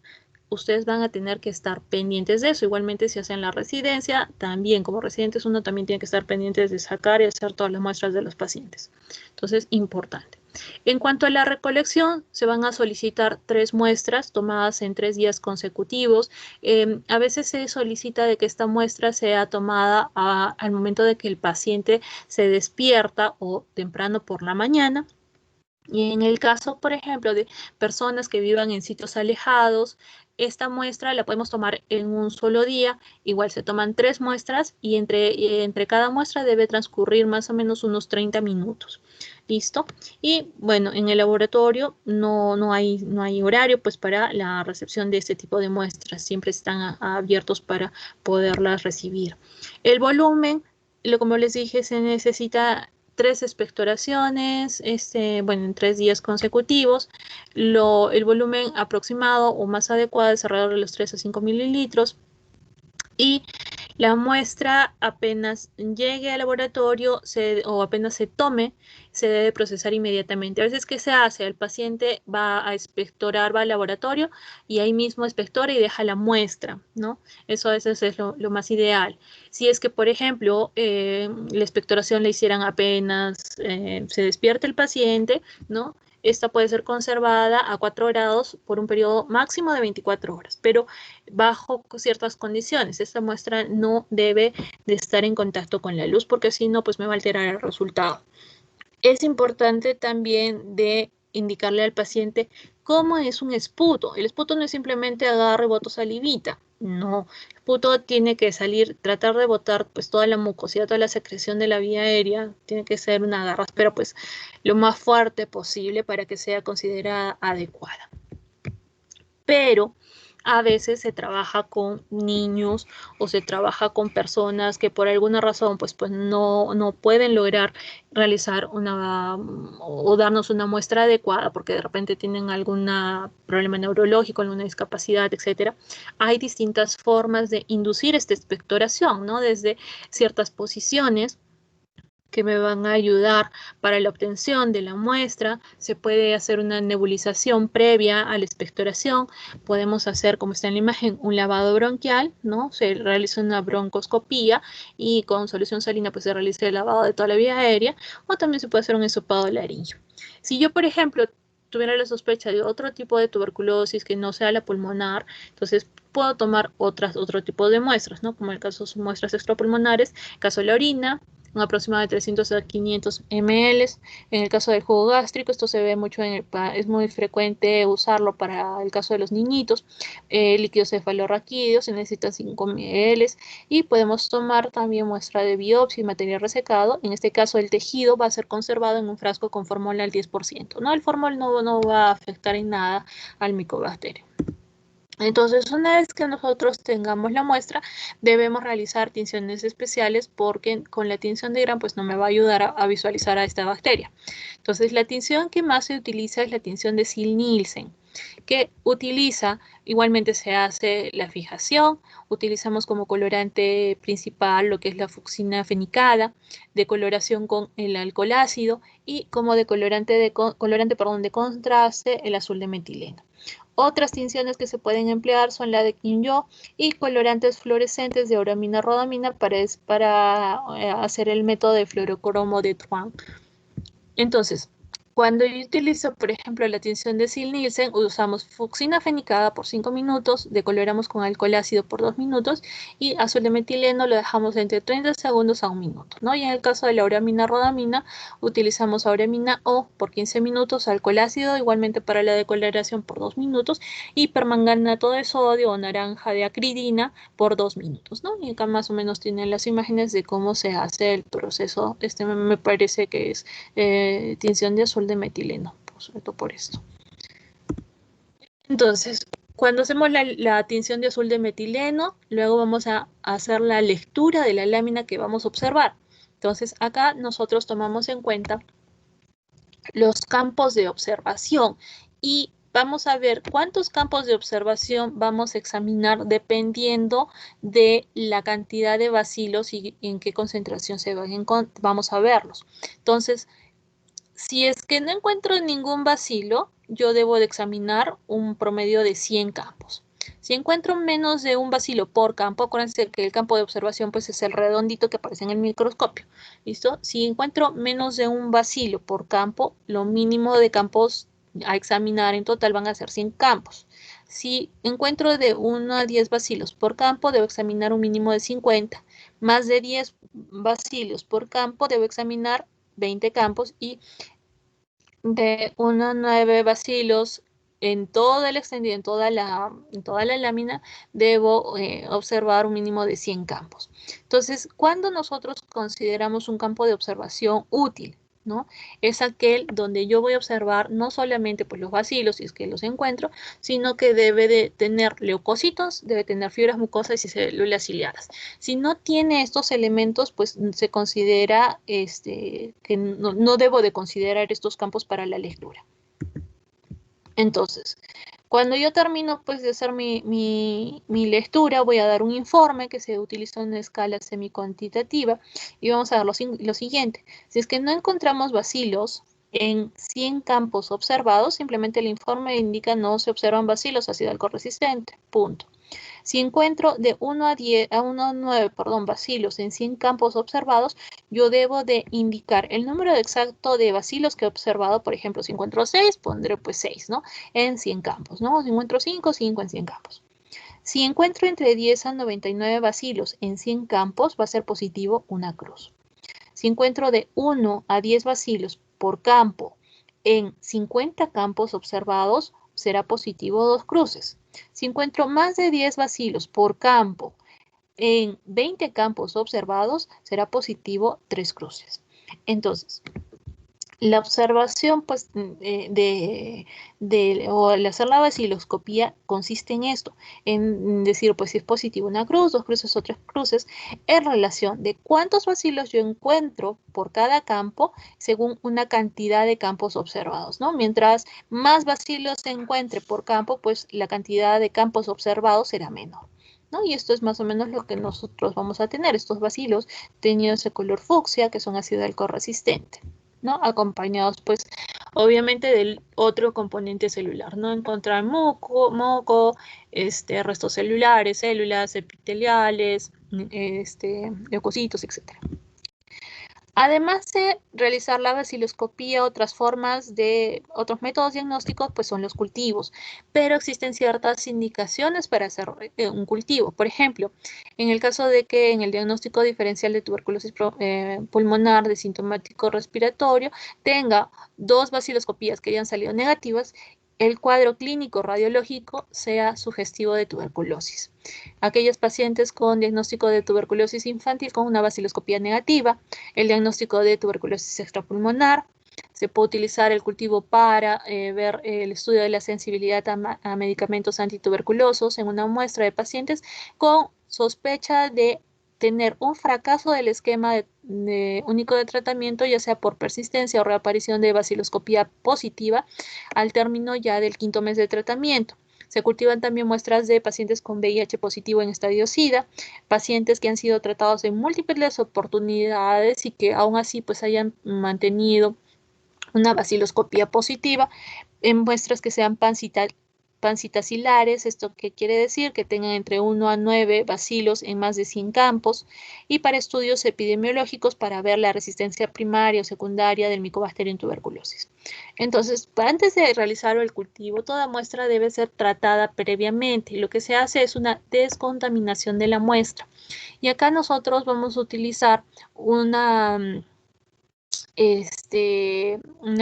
ustedes van a tener que estar pendientes de eso. Igualmente, si hacen la residencia, también como residentes uno también tiene que estar pendientes de sacar y hacer todas las muestras de los pacientes. Entonces, importante. En cuanto a la recolección, se van a solicitar 3 muestras tomadas en 3 días consecutivos. A veces se solicita de que esta muestra sea tomada al momento de que el paciente se despierta o temprano por la mañana. Y en el caso, por ejemplo, de personas que vivan en sitios alejados, esta muestra la podemos tomar en un solo día. Igual se toman 3 muestras y entre cada muestra debe transcurrir más o menos unos 30 minutos. ¿Listo? Y bueno, en el laboratorio no hay horario pues para la recepción de este tipo de muestras. Siempre están abiertos para poderlas recibir. El volumen, como les dije, se necesita 3 expectoraciones, bueno, en 3 días consecutivos. El volumen aproximado o más adecuado es alrededor de los 3 a 5 mililitros. Y la muestra apenas llegue al laboratorio o apenas se tome, se debe procesar inmediatamente. A veces, ¿qué se hace? El paciente va a expectorar, va al laboratorio y ahí mismo expectora y deja la muestra, ¿no? Eso a veces es lo más ideal. Si es que, por ejemplo, la expectoración la hicieran apenas se despierta el paciente, ¿no? Esta puede ser conservada a 4 grados por un periodo máximo de 24 horas, pero bajo ciertas condiciones. Esta muestra no debe de estar en contacto con la luz porque si no, pues me va a alterar el resultado. Es importante también de indicarle al paciente cómo es un esputo. El esputo no es simplemente agarre, boto salivita. No, el esputo tiene que salir, tratar de botar pues toda la mucosidad, toda la secreción de la vía aérea, tiene que ser una garra, pero pues lo más fuerte posible para que sea considerada adecuada. Pero a veces se trabaja con niños o se trabaja con personas que por alguna razón pues no pueden lograr realizar o darnos una muestra adecuada porque de repente tienen algún problema neurológico, alguna discapacidad, etcétera. Hay distintas formas de inducir esta expectoración, ¿no? Desde ciertas posiciones que me van a ayudar para la obtención de la muestra. Se puede hacer una nebulización previa a la expectoración. Podemos hacer, como está en la imagen, un lavado bronquial, ¿no? Se realiza una broncoscopía y con solución salina pues se realiza el lavado de toda la vía aérea, o también se puede hacer un hisopado laríngeo. Si yo, por ejemplo, tuviera la sospecha de otro tipo de tuberculosis que no sea la pulmonar, entonces puedo tomar otro tipo de muestras, ¿no? Como en el caso de muestras extrapulmonares, caso de la orina, un aproximado de 300 a 500 ml. En el caso del jugo gástrico, esto se ve mucho, es muy frecuente usarlo para el caso de los niñitos. Líquido cefalorraquídeo, se necesita 5 ml. Y podemos tomar también muestra de biopsia y material resecado. En este caso, el tejido va a ser conservado en un frasco con formol al 10%, ¿no? El formol no va a afectar en nada al micobacterio. Entonces, una vez que nosotros tengamos la muestra, debemos realizar tinciones especiales porque con la tinción de Gram pues no me va a ayudar a visualizar a esta bacteria. Entonces, la tinción que más se utiliza es la tinción de Ziehl-Neelsen, que igualmente se hace la fijación, utilizamos como colorante principal lo que es la fucsina fenicada, de coloración con el alcohol ácido y como colorante de contraste el azul de metileno. Otras tinciones que se pueden emplear son la de Quinjó y colorantes fluorescentes de auramina rodamina para hacer el método de fluorocromo de Truan. Entonces, cuando yo utilizo, por ejemplo, la tinción de Ziehl-Neelsen, usamos fucsina fenicada por 5 minutos, decoloramos con alcohol ácido por 2 minutos y azul de metileno lo dejamos entre 30 segundos a 1 minuto, ¿no? Y en el caso de la auramina rodamina, utilizamos auramina O por 15 minutos, alcohol ácido igualmente para la decoloración por 2 minutos y permanganato de sodio o naranja de acridina por 2 minutos, ¿no? Y acá más o menos tienen las imágenes de cómo se hace el proceso. Me parece que es tinción de azul de metileno, sobre todo por esto. Entonces, cuando hacemos la tinción de azul de metileno, luego vamos a hacer la lectura de la lámina que vamos a observar. Entonces, acá nosotros tomamos en cuenta los campos de observación y vamos a ver cuántos campos de observación vamos a examinar dependiendo de la cantidad de bacilos y en qué concentración vamos a verlos. Entonces, si es que no encuentro ningún bacilo, yo debo de examinar un promedio de 100 campos. Si encuentro menos de un bacilo por campo, acuérdense que el campo de observación pues es el redondito que aparece en el microscopio. ¿Listo? Si encuentro menos de un bacilo por campo, lo mínimo de campos a examinar en total van a ser 100 campos. Si encuentro de 1 a 10 bacilos por campo, debo examinar un mínimo de 50. Más de 10 bacilos por campo, debo examinar 20 campos y de 1 a 9 bacilos en todo el extendido, en toda la lámina, debo observar un mínimo de 100 campos. Entonces, ¿cuándo nosotros consideramos un campo de observación útil? ¿no? Es aquel donde yo voy a observar no solamente pues, los bacilos, si es que los encuentro, sino que debe de tener leucocitos, debe tener fibras mucosas y células ciliadas. Si no tiene estos elementos, pues se considera que no debo de considerar estos campos para la lectura. Entonces, cuando yo termino pues, de hacer mi lectura, voy a dar un informe que se utiliza en una escala semicuantitativa y vamos a ver lo siguiente. Si es que no encontramos bacilos en 100 campos observados, simplemente el informe indica no se observan bacilos ácido alcohol resistente, punto. Si encuentro de 1 a 9, bacilos en 100 campos observados, yo debo de indicar el número exacto de bacilos que he observado. Por ejemplo, si encuentro 6, pondré pues 6, ¿no? En 100 campos, ¿no? Si encuentro 5, 5 en 100 campos. Si encuentro entre 10 a 99 bacilos en 100 campos, va a ser positivo una cruz. Si encuentro de 1 a 10 bacilos por campo en 50 campos observados, será positivo 2 cruces. Si encuentro más de 10 bacilos por campo en 20 campos observados, será positivo 3 cruces. Entonces, la observación pues, o al hacer la baciloscopía consiste en esto, en decir pues si es positivo una cruz, 2 cruces o 3 cruces, en relación de cuántos bacilos yo encuentro por cada campo según una cantidad de campos observados, ¿no? Mientras más bacilos se encuentre por campo, pues la cantidad de campos observados será menor, ¿no? Y esto es más o menos lo que nosotros vamos a tener, estos bacilos teñidos de color fucsia que son ácido alcohol resistente, ¿no? Acompañados, pues, obviamente del otro componente celular, ¿no? Encontrar moco, restos celulares, células epiteliales, leucocitos, etc. Además de realizar la baciloscopía, otros métodos diagnósticos, pues son los cultivos, pero existen ciertas indicaciones para hacer un cultivo. Por ejemplo, en el caso de que en el diagnóstico diferencial de tuberculosis pulmonar de sintomático respiratorio tenga 2 baciloscopías que hayan salido negativas, el cuadro clínico radiológico sea sugestivo de tuberculosis. Aquellos pacientes con diagnóstico de tuberculosis infantil con una baciloscopía negativa, el diagnóstico de tuberculosis extrapulmonar, se puede utilizar el cultivo para ver el estudio de la sensibilidad a medicamentos antituberculosos en una muestra de pacientes con sospecha de tener un fracaso del esquema único de tratamiento, ya sea por persistencia o reaparición de baciloscopía positiva al término ya del 5º mes de tratamiento. Se cultivan también muestras de pacientes con VIH positivo en estadio SIDA, pacientes que han sido tratados en múltiples oportunidades y que aún así pues hayan mantenido una baciloscopía positiva en muestras que sean pancitacilares, esto que quiere decir que tengan entre 1 a 9 bacilos en más de 100 campos, y para estudios epidemiológicos para ver la resistencia primaria o secundaria del Mycobacterium tuberculosis. Entonces, antes de realizar el cultivo, toda muestra debe ser tratada previamente y lo que se hace es una descontaminación de la muestra. Y acá nosotros vamos a utilizar una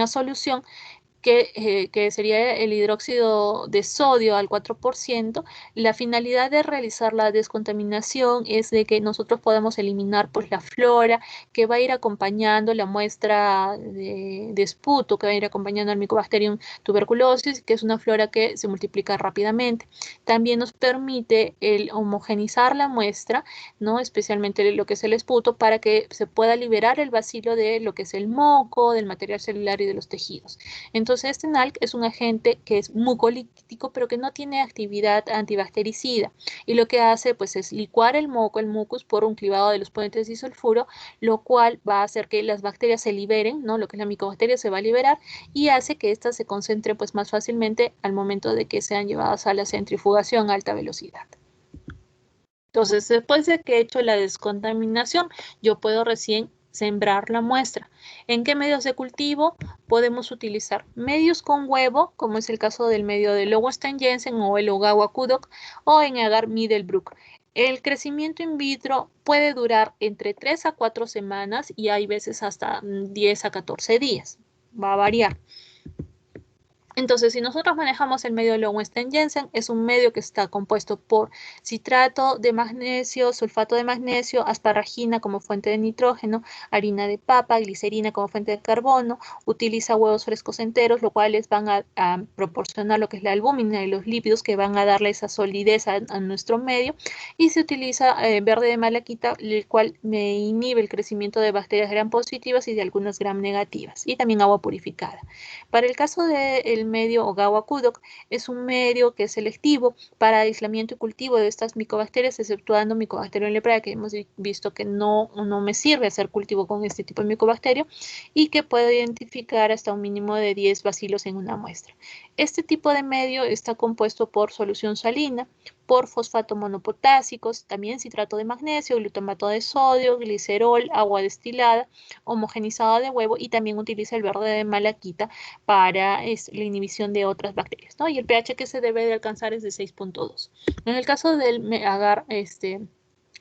solución que sería el hidróxido de sodio al 4%, la finalidad de realizar la descontaminación es de que nosotros podamos eliminar pues, la flora que va a ir acompañando la muestra de esputo, que va a ir acompañando al Mycobacterium tuberculosis, que es una flora que se multiplica rápidamente. También nos permite el homogenizar la muestra, ¿no? Especialmente lo que es el esputo, para que se pueda liberar el bacilo de lo que es el moco, del material celular y de los tejidos. Entonces, este NALC es un agente que es mucolítico, pero que no tiene actividad antibactericida. Y lo que hace, pues, es licuar el moco, el mucus, por un clivado de los puentes de disulfuro, lo cual va a hacer que las bacterias se liberen, ¿no? Lo que es la micobacteria se va a liberar y hace que éstas se concentren, pues, más fácilmente al momento de que sean llevadas a la centrifugación a alta velocidad. Entonces, después de que he hecho la descontaminación, yo puedo recién sembrar la muestra. ¿En qué medios de cultivo? Podemos utilizar medios con huevo, como es el caso del medio de Lowenstein-Jensen o el Ogawa-Kudok, o en agar-Middelbrook. El crecimiento in vitro puede durar entre 3 a 4 semanas y hay veces hasta 10 a 14 días. Va a variar. Entonces, si nosotros manejamos el medio Lowenstein-Jensen, es un medio que está compuesto por citrato de magnesio, sulfato de magnesio, asparagina como fuente de nitrógeno, harina de papa, glicerina como fuente de carbono, utiliza huevos frescos enteros, lo cual les van a proporcionar lo que es la albúmina y los lípidos que van a darle esa solidez a nuestro medio, y se utiliza verde de malaquita, el cual me inhibe el crecimiento de bacterias gram positivas y de algunas gram negativas, y también agua purificada. Para el caso del medio Ogawa Kudok, es un medio que es selectivo para aislamiento y cultivo de estas micobacterias, exceptuando Mycobacterium leprae, que hemos visto que no me sirve hacer cultivo con este tipo de micobacterio, y que puede identificar hasta un mínimo de 10 bacilos en una muestra. Este tipo de medio está compuesto por solución salina, por fosfato monopotásicos, también citrato de magnesio, glutamato de sodio, glicerol, agua destilada, homogenizada de huevo, y también utiliza el verde de malaquita para la inhibición de otras bacterias, ¿no? Y el pH que se debe de alcanzar es de 6.2. En el caso del agar,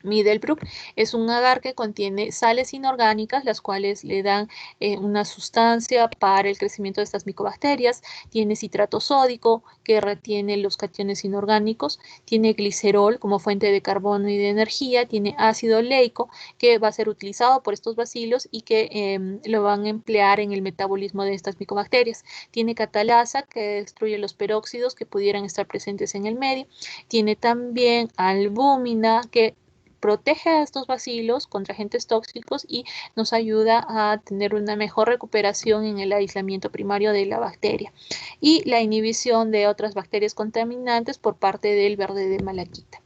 Middelbrook es un agar que contiene sales inorgánicas, las cuales le dan una sustancia para el crecimiento de estas micobacterias. Tiene citrato sódico, que retiene los cationes inorgánicos. Tiene glicerol como fuente de carbono y de energía. Tiene ácido oleico, que va a ser utilizado por estos bacilos y que lo van a emplear en el metabolismo de estas micobacterias. Tiene catalasa, que destruye los peróxidos que pudieran estar presentes en el medio. Tiene también albúmina, que protege a estos bacilos contra agentes tóxicos y nos ayuda a tener una mejor recuperación en el aislamiento primario de la bacteria y la inhibición de otras bacterias contaminantes por parte del verde de malaquita.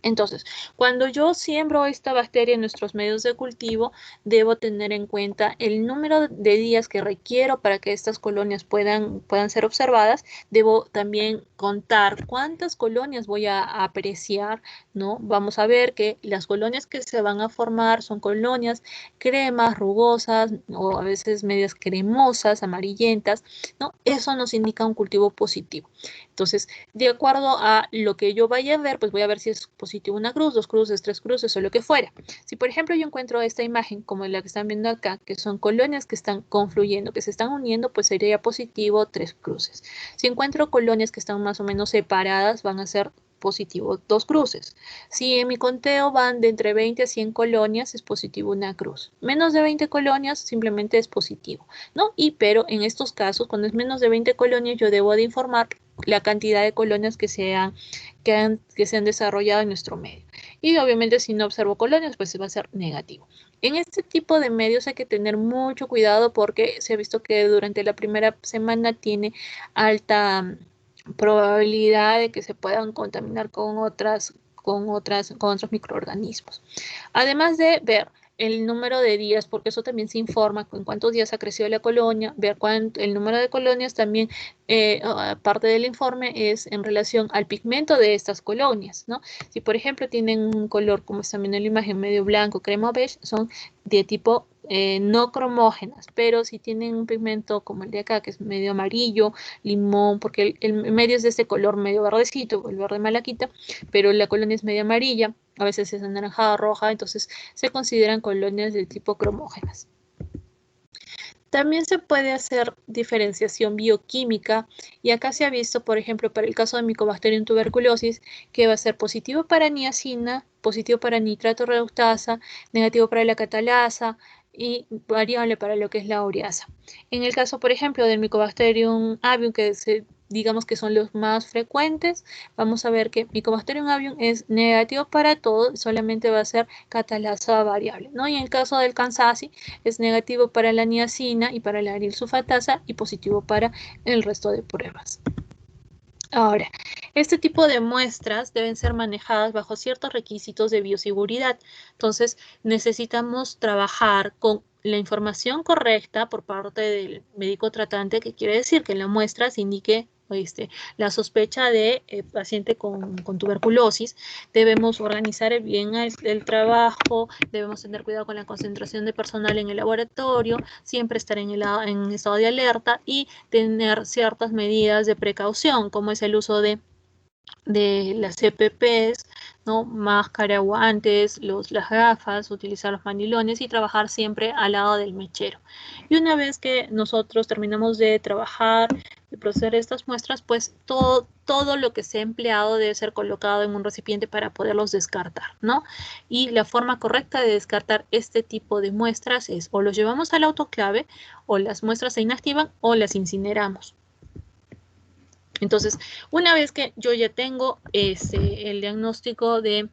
Entonces, cuando yo siembro esta bacteria en nuestros medios de cultivo, debo tener en cuenta el número de días que requiero para que estas colonias puedan ser observadas. Debo también contar cuántas colonias voy a apreciar, ¿no? Vamos a ver que las colonias que se van a formar son colonias cremas, rugosas o a veces medias cremosas, amarillentas, ¿no? Eso nos indica un cultivo positivo. Entonces, de acuerdo a lo que yo vaya a ver, pues voy a ver si es positivo una cruz, 2 cruces, 3 cruces o lo que fuera. Si, por ejemplo, yo encuentro esta imagen como la que están viendo acá, que son colonias que están confluyendo, que se están uniendo, pues sería positivo 3 cruces. Si encuentro colonias que están más o menos separadas, van a ser positivo 2 cruces. Si en mi conteo van de entre 20 a 100 colonias, es positivo una cruz. Menos de 20 colonias, simplemente es positivo, ¿no? Pero en estos casos, cuando es menos de 20 colonias, yo debo de informar la cantidad de colonias que se han desarrollado en nuestro medio. Y obviamente si no observo colonias, pues va a ser negativo. En este tipo de medios hay que tener mucho cuidado porque se ha visto que durante la primera semana tiene alta probabilidad de que se puedan contaminar con otros microorganismos. Además de ver el número de días, porque eso también se informa en cuántos días ha crecido la colonia, ver el número de colonias también, parte del informe es en relación al pigmento de estas colonias, ¿no? Si por ejemplo tienen un color, como están viendo en la imagen, medio blanco, crema beige, son de tipo no cromógenas, pero si tienen un pigmento como el de acá, que es medio amarillo, limón, porque el medio es de este color medio verdecito, el verde malaquita, pero la colonia es medio amarilla, a veces es anaranjada, roja, entonces se consideran colonias del tipo cromógenas. También se puede hacer diferenciación bioquímica y acá se ha visto, por ejemplo, para el caso de Mycobacterium tuberculosis, que va a ser positivo para niacina, positivo para nitrato reductasa, negativo para la catalasa y variable para lo que es la ureasa. En el caso, por ejemplo, del Mycobacterium avium, que digamos que son los más frecuentes, vamos a ver que Mycobacterium avium es negativo para todo, solamente va a ser catalasa variable, ¿no? Y en el caso del Kansasi es negativo para la niacina y para la aril sulfatasa y positivo para el resto de pruebas. Ahora, este tipo de muestras deben ser manejadas bajo ciertos requisitos de bioseguridad. Entonces, necesitamos trabajar con la información correcta por parte del médico tratante, que quiere decir que en la muestra se indique la sospecha de paciente con tuberculosis. Debemos organizar bien el trabajo, debemos tener cuidado con la concentración de personal en el laboratorio, siempre estar en estado de alerta y tener ciertas medidas de precaución, como es el uso de las EPPs, ¿no? Máscara, guantes, las gafas, utilizar los manilones y trabajar siempre al lado del mechero. Y una vez que nosotros terminamos de trabajar, de proceder estas muestras, pues todo lo que se ha empleado debe ser colocado en un recipiente para poderlos descartar, ¿no? Y la forma correcta de descartar este tipo de muestras es o los llevamos al autoclave, o las muestras se inactivan, o las incineramos. Entonces, una vez que yo ya tengo el diagnóstico de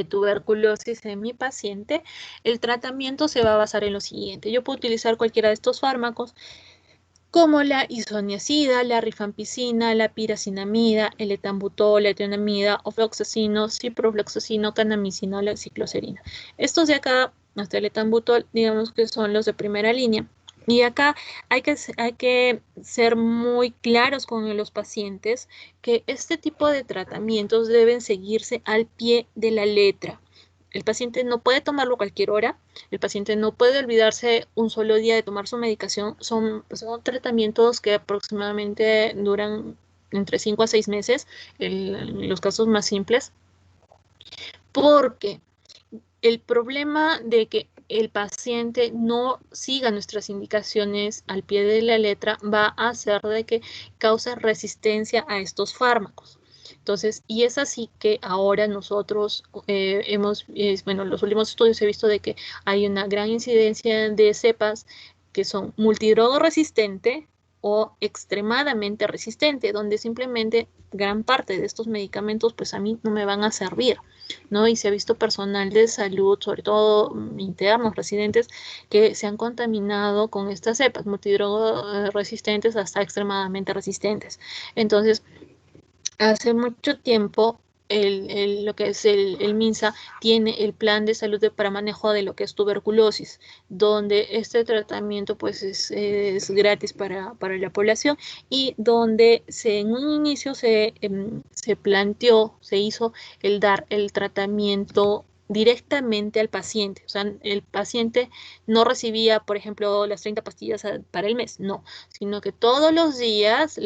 tuberculosis en mi paciente, el tratamiento se va a basar en lo siguiente. Yo puedo utilizar cualquiera de estos fármacos, como la isoniazida, la rifampicina, la piracinamida, el etambutol, la etenamida, ofloxacino, ciprofloxacino, canamicina o la cicloserina. Estos de acá, hasta el etambutol, digamos que son los de primera línea. Y acá hay que ser muy claros con los pacientes que este tipo de tratamientos deben seguirse al pie de la letra. El paciente no puede tomarlo a cualquier hora, el paciente no puede olvidarse un solo día de tomar su medicación. Son tratamientos que aproximadamente duran entre 5 a 6 meses, en los casos más simples, porque el problema de que el paciente no siga nuestras indicaciones al pie de la letra va a hacer de que cause resistencia a estos fármacos. Entonces, y es así que ahora nosotros bueno, los últimos estudios he visto de que hay una gran incidencia de cepas que son multidrogo resistente o extremadamente resistente, donde simplemente gran parte de estos medicamentos pues a mí no me van a servir, ¿no? Y se ha visto personal de salud, sobre todo internos, residentes, que se han contaminado con estas cepas, multidrogo resistentes hasta extremadamente resistentes. Entonces, hace mucho tiempo lo que es el MINSA tiene el plan de salud para manejo de lo que es tuberculosis, donde este tratamiento pues es gratis para la población, y donde en un inicio se planteó, se hizo el dar el tratamiento directamente al paciente. O sea, el paciente no recibía, por ejemplo, las 30 pastillas para el mes, no, sino que todos los días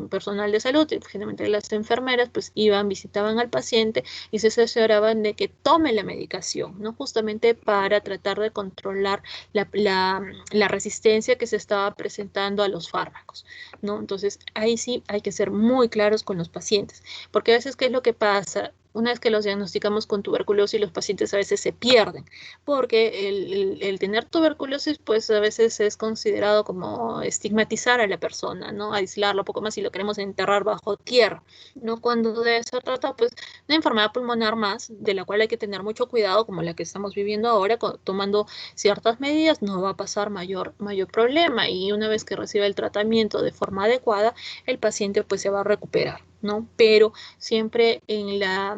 personal de salud, generalmente las enfermeras, pues iban, visitaban al paciente y se asesoraban de que tome la medicación, ¿no? Justamente para tratar de controlar la resistencia que se estaba presentando a los fármacos, ¿no? Entonces, ahí sí hay que ser muy claros con los pacientes, porque a veces, ¿qué es lo que pasa? Una vez que los diagnosticamos con tuberculosis, los pacientes a veces se pierden, porque el tener tuberculosis, pues a veces es considerado como estigmatizar a la persona, ¿no? Aislarlo un poco más y lo queremos enterrar bajo tierra, ¿no? Cuando de eso trata, pues, una enfermedad pulmonar más, de la cual hay que tener mucho cuidado, como la que estamos viviendo ahora, tomando ciertas medidas, no va a pasar mayor problema, y una vez que reciba el tratamiento de forma adecuada, el paciente pues se va a recuperar, ¿no? Pero siempre en la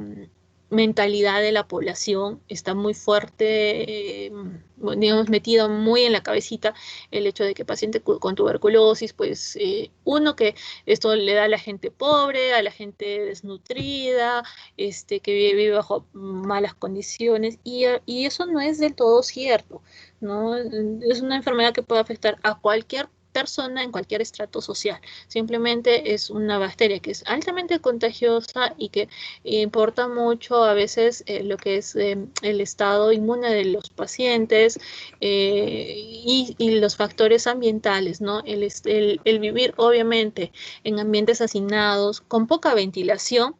mentalidad de la población está muy fuerte, digamos, metido muy en la cabecita el hecho de que paciente con tuberculosis, pues uno, que esto le da a la gente pobre, a la gente desnutrida, que vive bajo malas condiciones, y eso no es del todo cierto, ¿no? Es una enfermedad que puede afectar a cualquier persona en cualquier estrato social. Simplemente es una bacteria que es altamente contagiosa y que importa mucho a veces lo que es el estado inmune de los pacientes, y los factores ambientales, ¿no? El vivir obviamente en ambientes hacinados, con poca ventilación,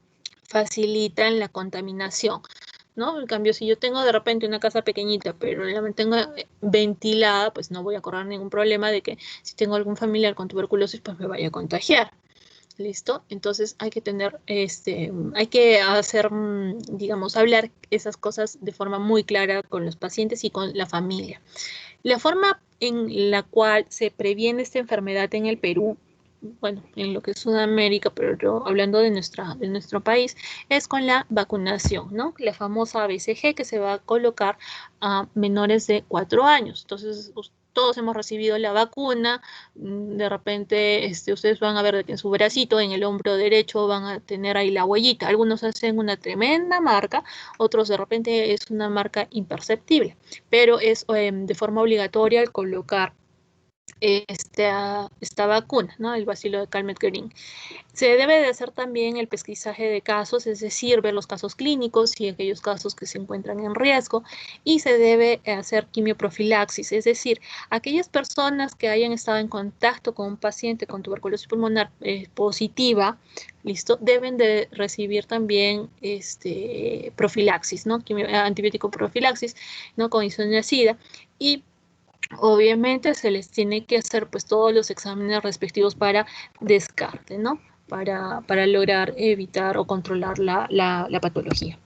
facilitan la contaminación, ¿no? En cambio, si yo tengo de repente una casa pequeñita, pero la mantengo ventilada, pues no voy a correr ningún problema de que si tengo algún familiar con tuberculosis, pues me vaya a contagiar. ¿Listo? Entonces hay que tener, hay que hacer, digamos, hablar esas cosas de forma muy clara con los pacientes y con la familia. La forma en la cual se previene esta enfermedad en el Perú, bueno, en lo que es Sudamérica, pero yo hablando de nuestro país, es con la vacunación, ¿no? La famosa BCG, que se va a colocar a menores de 4 años. Entonces, todos hemos recibido la vacuna. De repente ustedes van a ver que en su bracito, en el hombro derecho, van a tener ahí la huellita. Algunos hacen una tremenda marca, otros de repente es una marca imperceptible, pero es de forma obligatoria el colocar esta vacuna, ¿no? El bacilo de Calmette-Guerin. Se debe de hacer también el pesquisaje de casos, es decir, ver los casos clínicos y aquellos casos que se encuentran en riesgo, y se debe hacer quimioprofilaxis, es decir, aquellas personas que hayan estado en contacto con un paciente con tuberculosis pulmonar positiva, listo, deben de recibir también profilaxis, ¿no? Antibiótico profilaxis, ¿no? Con isoniazida, y obviamente se les tiene que hacer pues todos los exámenes respectivos para descarte, ¿no? Para lograr evitar o controlar la patología.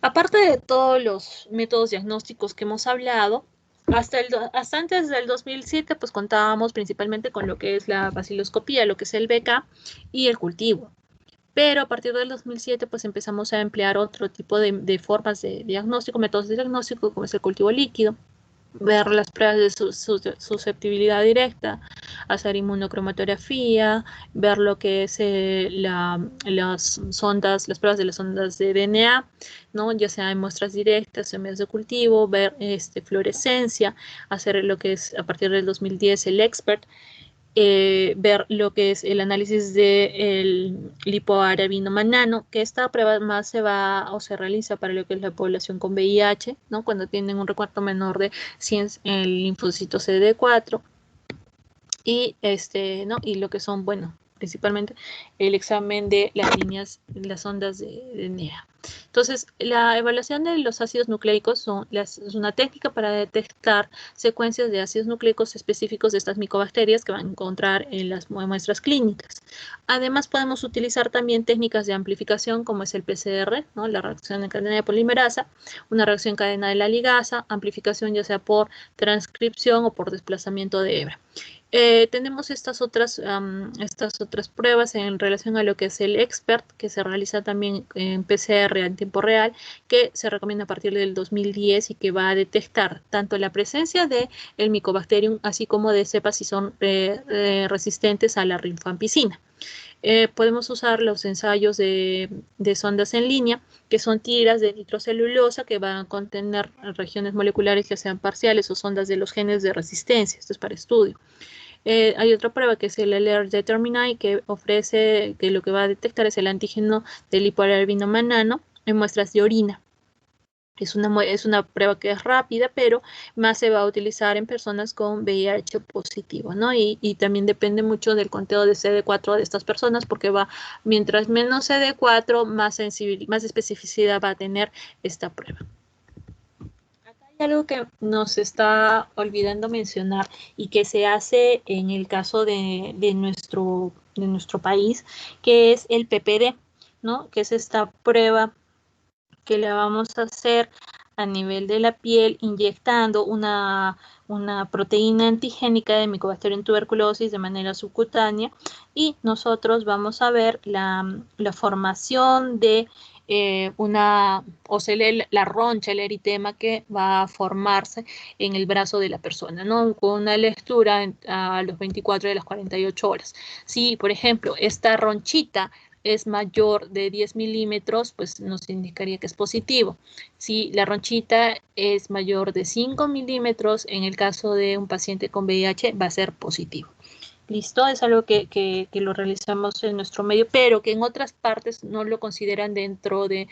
Aparte de todos los métodos diagnósticos que hemos hablado, hasta antes del 2007 pues contábamos principalmente con lo que es la baciloscopía, lo que es el BK y el cultivo. Pero a partir del 2007 pues empezamos a emplear otro tipo de formas de diagnóstico, métodos de diagnóstico, como es el cultivo líquido, ver las pruebas de susceptibilidad directa, hacer inmunocromatografía, ver lo que es las sondas, las pruebas de las ondas de DNA, ¿no? Ya sea en muestras directas, en medios de cultivo, ver fluorescencia, hacer lo que es a partir del 2010 el EXPERT, ver lo que es el análisis del lipoarabino manano, que esta prueba más se va o se realiza para lo que es la población con VIH, ¿no? Cuando tienen un recuento menor de 100 el linfocito CD4, y ¿no? Y lo que son, bueno, principalmente el examen de las líneas, las ondas de NEA. Entonces, la evaluación de los ácidos nucleicos es una técnica para detectar secuencias de ácidos nucleicos específicos de estas micobacterias que van a encontrar en las muestras clínicas. Además, podemos utilizar también técnicas de amplificación como es el PCR, ¿no? La reacción en cadena de polimerasa, una reacción en cadena de la ligasa, amplificación ya sea por transcripción o por desplazamiento de hebra. Tenemos estas otras pruebas en relación a lo que es el EXPERT, que se realiza también en PCR en tiempo real, que se recomienda a partir del 2010 y que va a detectar tanto la presencia del Mycobacterium, así como de cepas si son resistentes a la rifampicina. Podemos usar los ensayos de sondas en línea, que son tiras de nitrocelulosa que van a contener regiones moleculares que sean parciales o sondas de los genes de resistencia. Esto es para estudio. Hay otra prueba que es el LR Determine, que ofrece que lo que va a detectar es el antígeno del lipoarabino manano en muestras de orina. Es una prueba que es rápida, pero más se va a utilizar en personas con VIH positivo, ¿no? Y también depende mucho del conteo de CD4 de estas personas, porque mientras menos CD4, más especificidad va a tener esta prueba. Hay algo que nos está olvidando mencionar y que se hace en el caso de nuestro país, que es el PPD, ¿no? Que es esta prueba que le vamos a hacer a nivel de la piel inyectando una proteína antigénica de Mycobacterium tuberculosis de manera subcutánea, y nosotros vamos a ver la formación de la roncha, el eritema que va a formarse en el brazo de la persona, ¿no? Con una lectura a los 24 de las 48 horas. Si, por ejemplo, esta ronchita es mayor de 10 milímetros, pues nos indicaría que es positivo. Si la ronchita es mayor de 5 milímetros, en el caso de un paciente con VIH, va a ser positivo. ¿Listo? Es algo que lo realizamos en nuestro medio, pero que en otras partes no lo consideran dentro de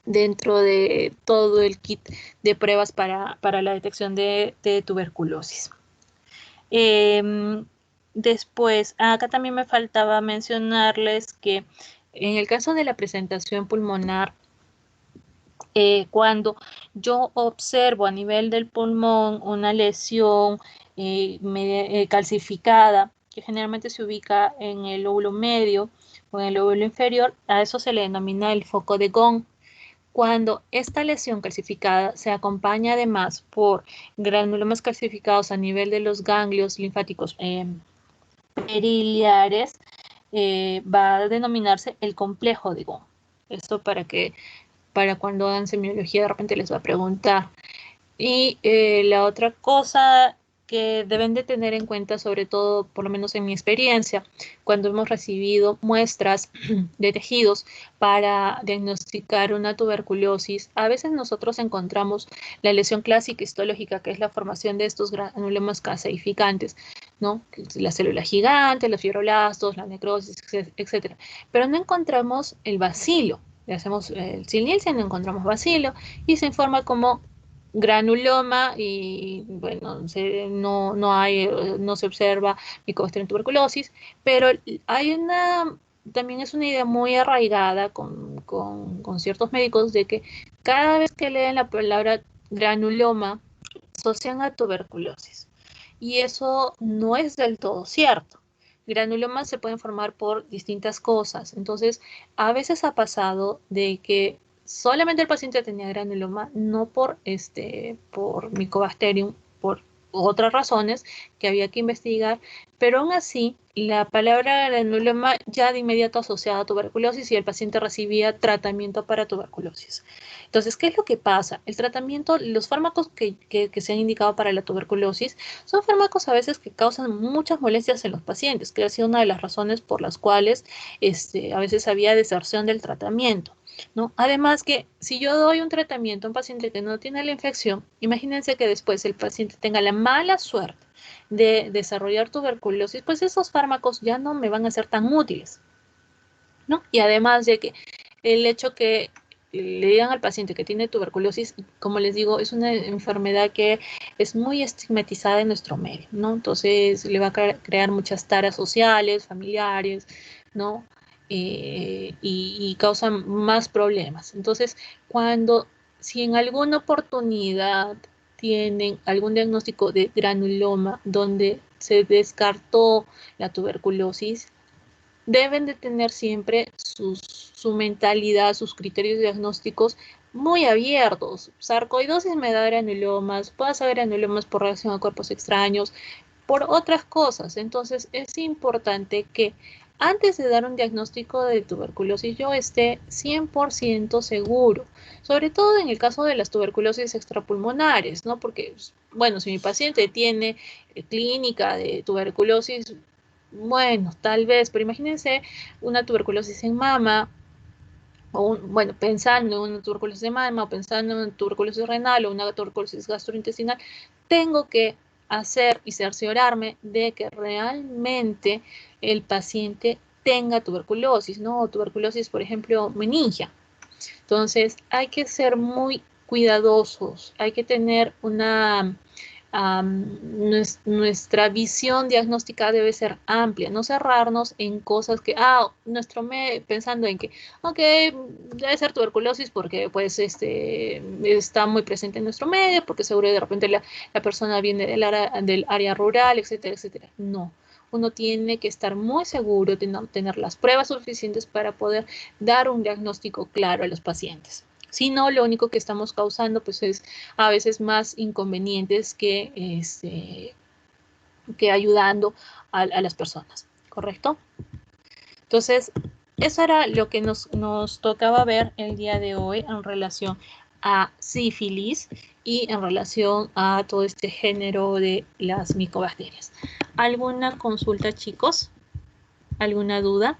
dentro de todo el kit de pruebas para la detección de tuberculosis. Después, acá también me faltaba mencionarles que en el caso de la presentación pulmonar, cuando yo observo a nivel del pulmón una lesión calcificada, que generalmente se ubica en el lóbulo medio o en el lóbulo inferior, a eso se le denomina el foco de Gong. Cuando esta lesión calcificada se acompaña además por granulomas calcificados a nivel de los ganglios linfáticos periliares, va a denominarse el complejo de Gong. Esto para cuando hagan semiología de repente les va a preguntar. Y la otra cosa que deben de tener en cuenta, sobre todo, por lo menos en mi experiencia, cuando hemos recibido muestras de tejidos para diagnosticar una tuberculosis, a veces nosotros encontramos la lesión clásica histológica, que es la formación de estos granulomas caseificantes, ¿no? La célula gigante, los fibroblastos, la necrosis, etcétera. Pero no encontramos el bacilo. Le hacemos el Nielsen, no encontramos bacilo y se informa como granuloma y bueno, no se observa Mycobacterium tuberculosis, pero también es una idea muy arraigada con ciertos médicos de que cada vez que leen la palabra granuloma asocian a tuberculosis y eso no es del todo cierto. Granulomas se pueden formar por distintas cosas, entonces a veces ha pasado de que solamente el paciente tenía granuloma, no por Mycobacterium, por otras razones que había que investigar, pero aún así la palabra granuloma ya de inmediato asociada a tuberculosis y el paciente recibía tratamiento para tuberculosis. Entonces, ¿qué es lo que pasa? El tratamiento, los fármacos que se han indicado para la tuberculosis son fármacos a veces que causan muchas molestias en los pacientes, que ha sido una de las razones por las cuales a veces había deserción del tratamiento, ¿no? Además que si yo doy un tratamiento a un paciente que no tiene la infección, imagínense que después el paciente tenga la mala suerte de desarrollar tuberculosis, pues esos fármacos ya no me van a ser tan útiles, ¿no? Y además de que el hecho que le digan al paciente que tiene tuberculosis, como les digo, es una enfermedad que es muy estigmatizada en nuestro medio, ¿no? Entonces le va a crear muchas taras sociales, familiares, ¿no? Y causa más problemas. Entonces, si en alguna oportunidad tienen algún diagnóstico de granuloma donde se descartó la tuberculosis, deben de tener siempre su mentalidad, sus criterios diagnósticos muy abiertos. Sarcoidosis me da granulomas, puede ser granulomas por reacción a cuerpos extraños, por otras cosas. Entonces es importante que antes de dar un diagnóstico de tuberculosis yo esté 100% seguro, sobre todo en el caso de las tuberculosis extrapulmonares, ¿no? Porque, bueno, si mi paciente tiene clínica de tuberculosis, bueno, tal vez, pero imagínense una tuberculosis en mama, bueno, pensando en una tuberculosis de mama, o pensando en una tuberculosis renal o una tuberculosis gastrointestinal, tengo que hacer y cerciorarme de que realmente el paciente tenga tuberculosis, ¿no? O tuberculosis, por ejemplo, meningia. Entonces, hay que ser muy cuidadosos, hay que tener nuestra visión diagnóstica debe ser amplia, no cerrarnos en cosas que, pensando en que, ok, debe ser tuberculosis porque pues está muy presente en nuestro medio, porque seguro de repente la persona viene del área rural, etcétera, etcétera. No, uno tiene que estar muy seguro, tener las pruebas suficientes para poder dar un diagnóstico claro a los pacientes. Si no, lo único que estamos causando pues es a veces más inconvenientes que ayudando a las personas, ¿correcto? Entonces, eso era lo que nos tocaba ver el día de hoy en relación a sífilis y en relación a todo este género de las micobacterias. ¿Alguna consulta, chicos? ¿Alguna duda?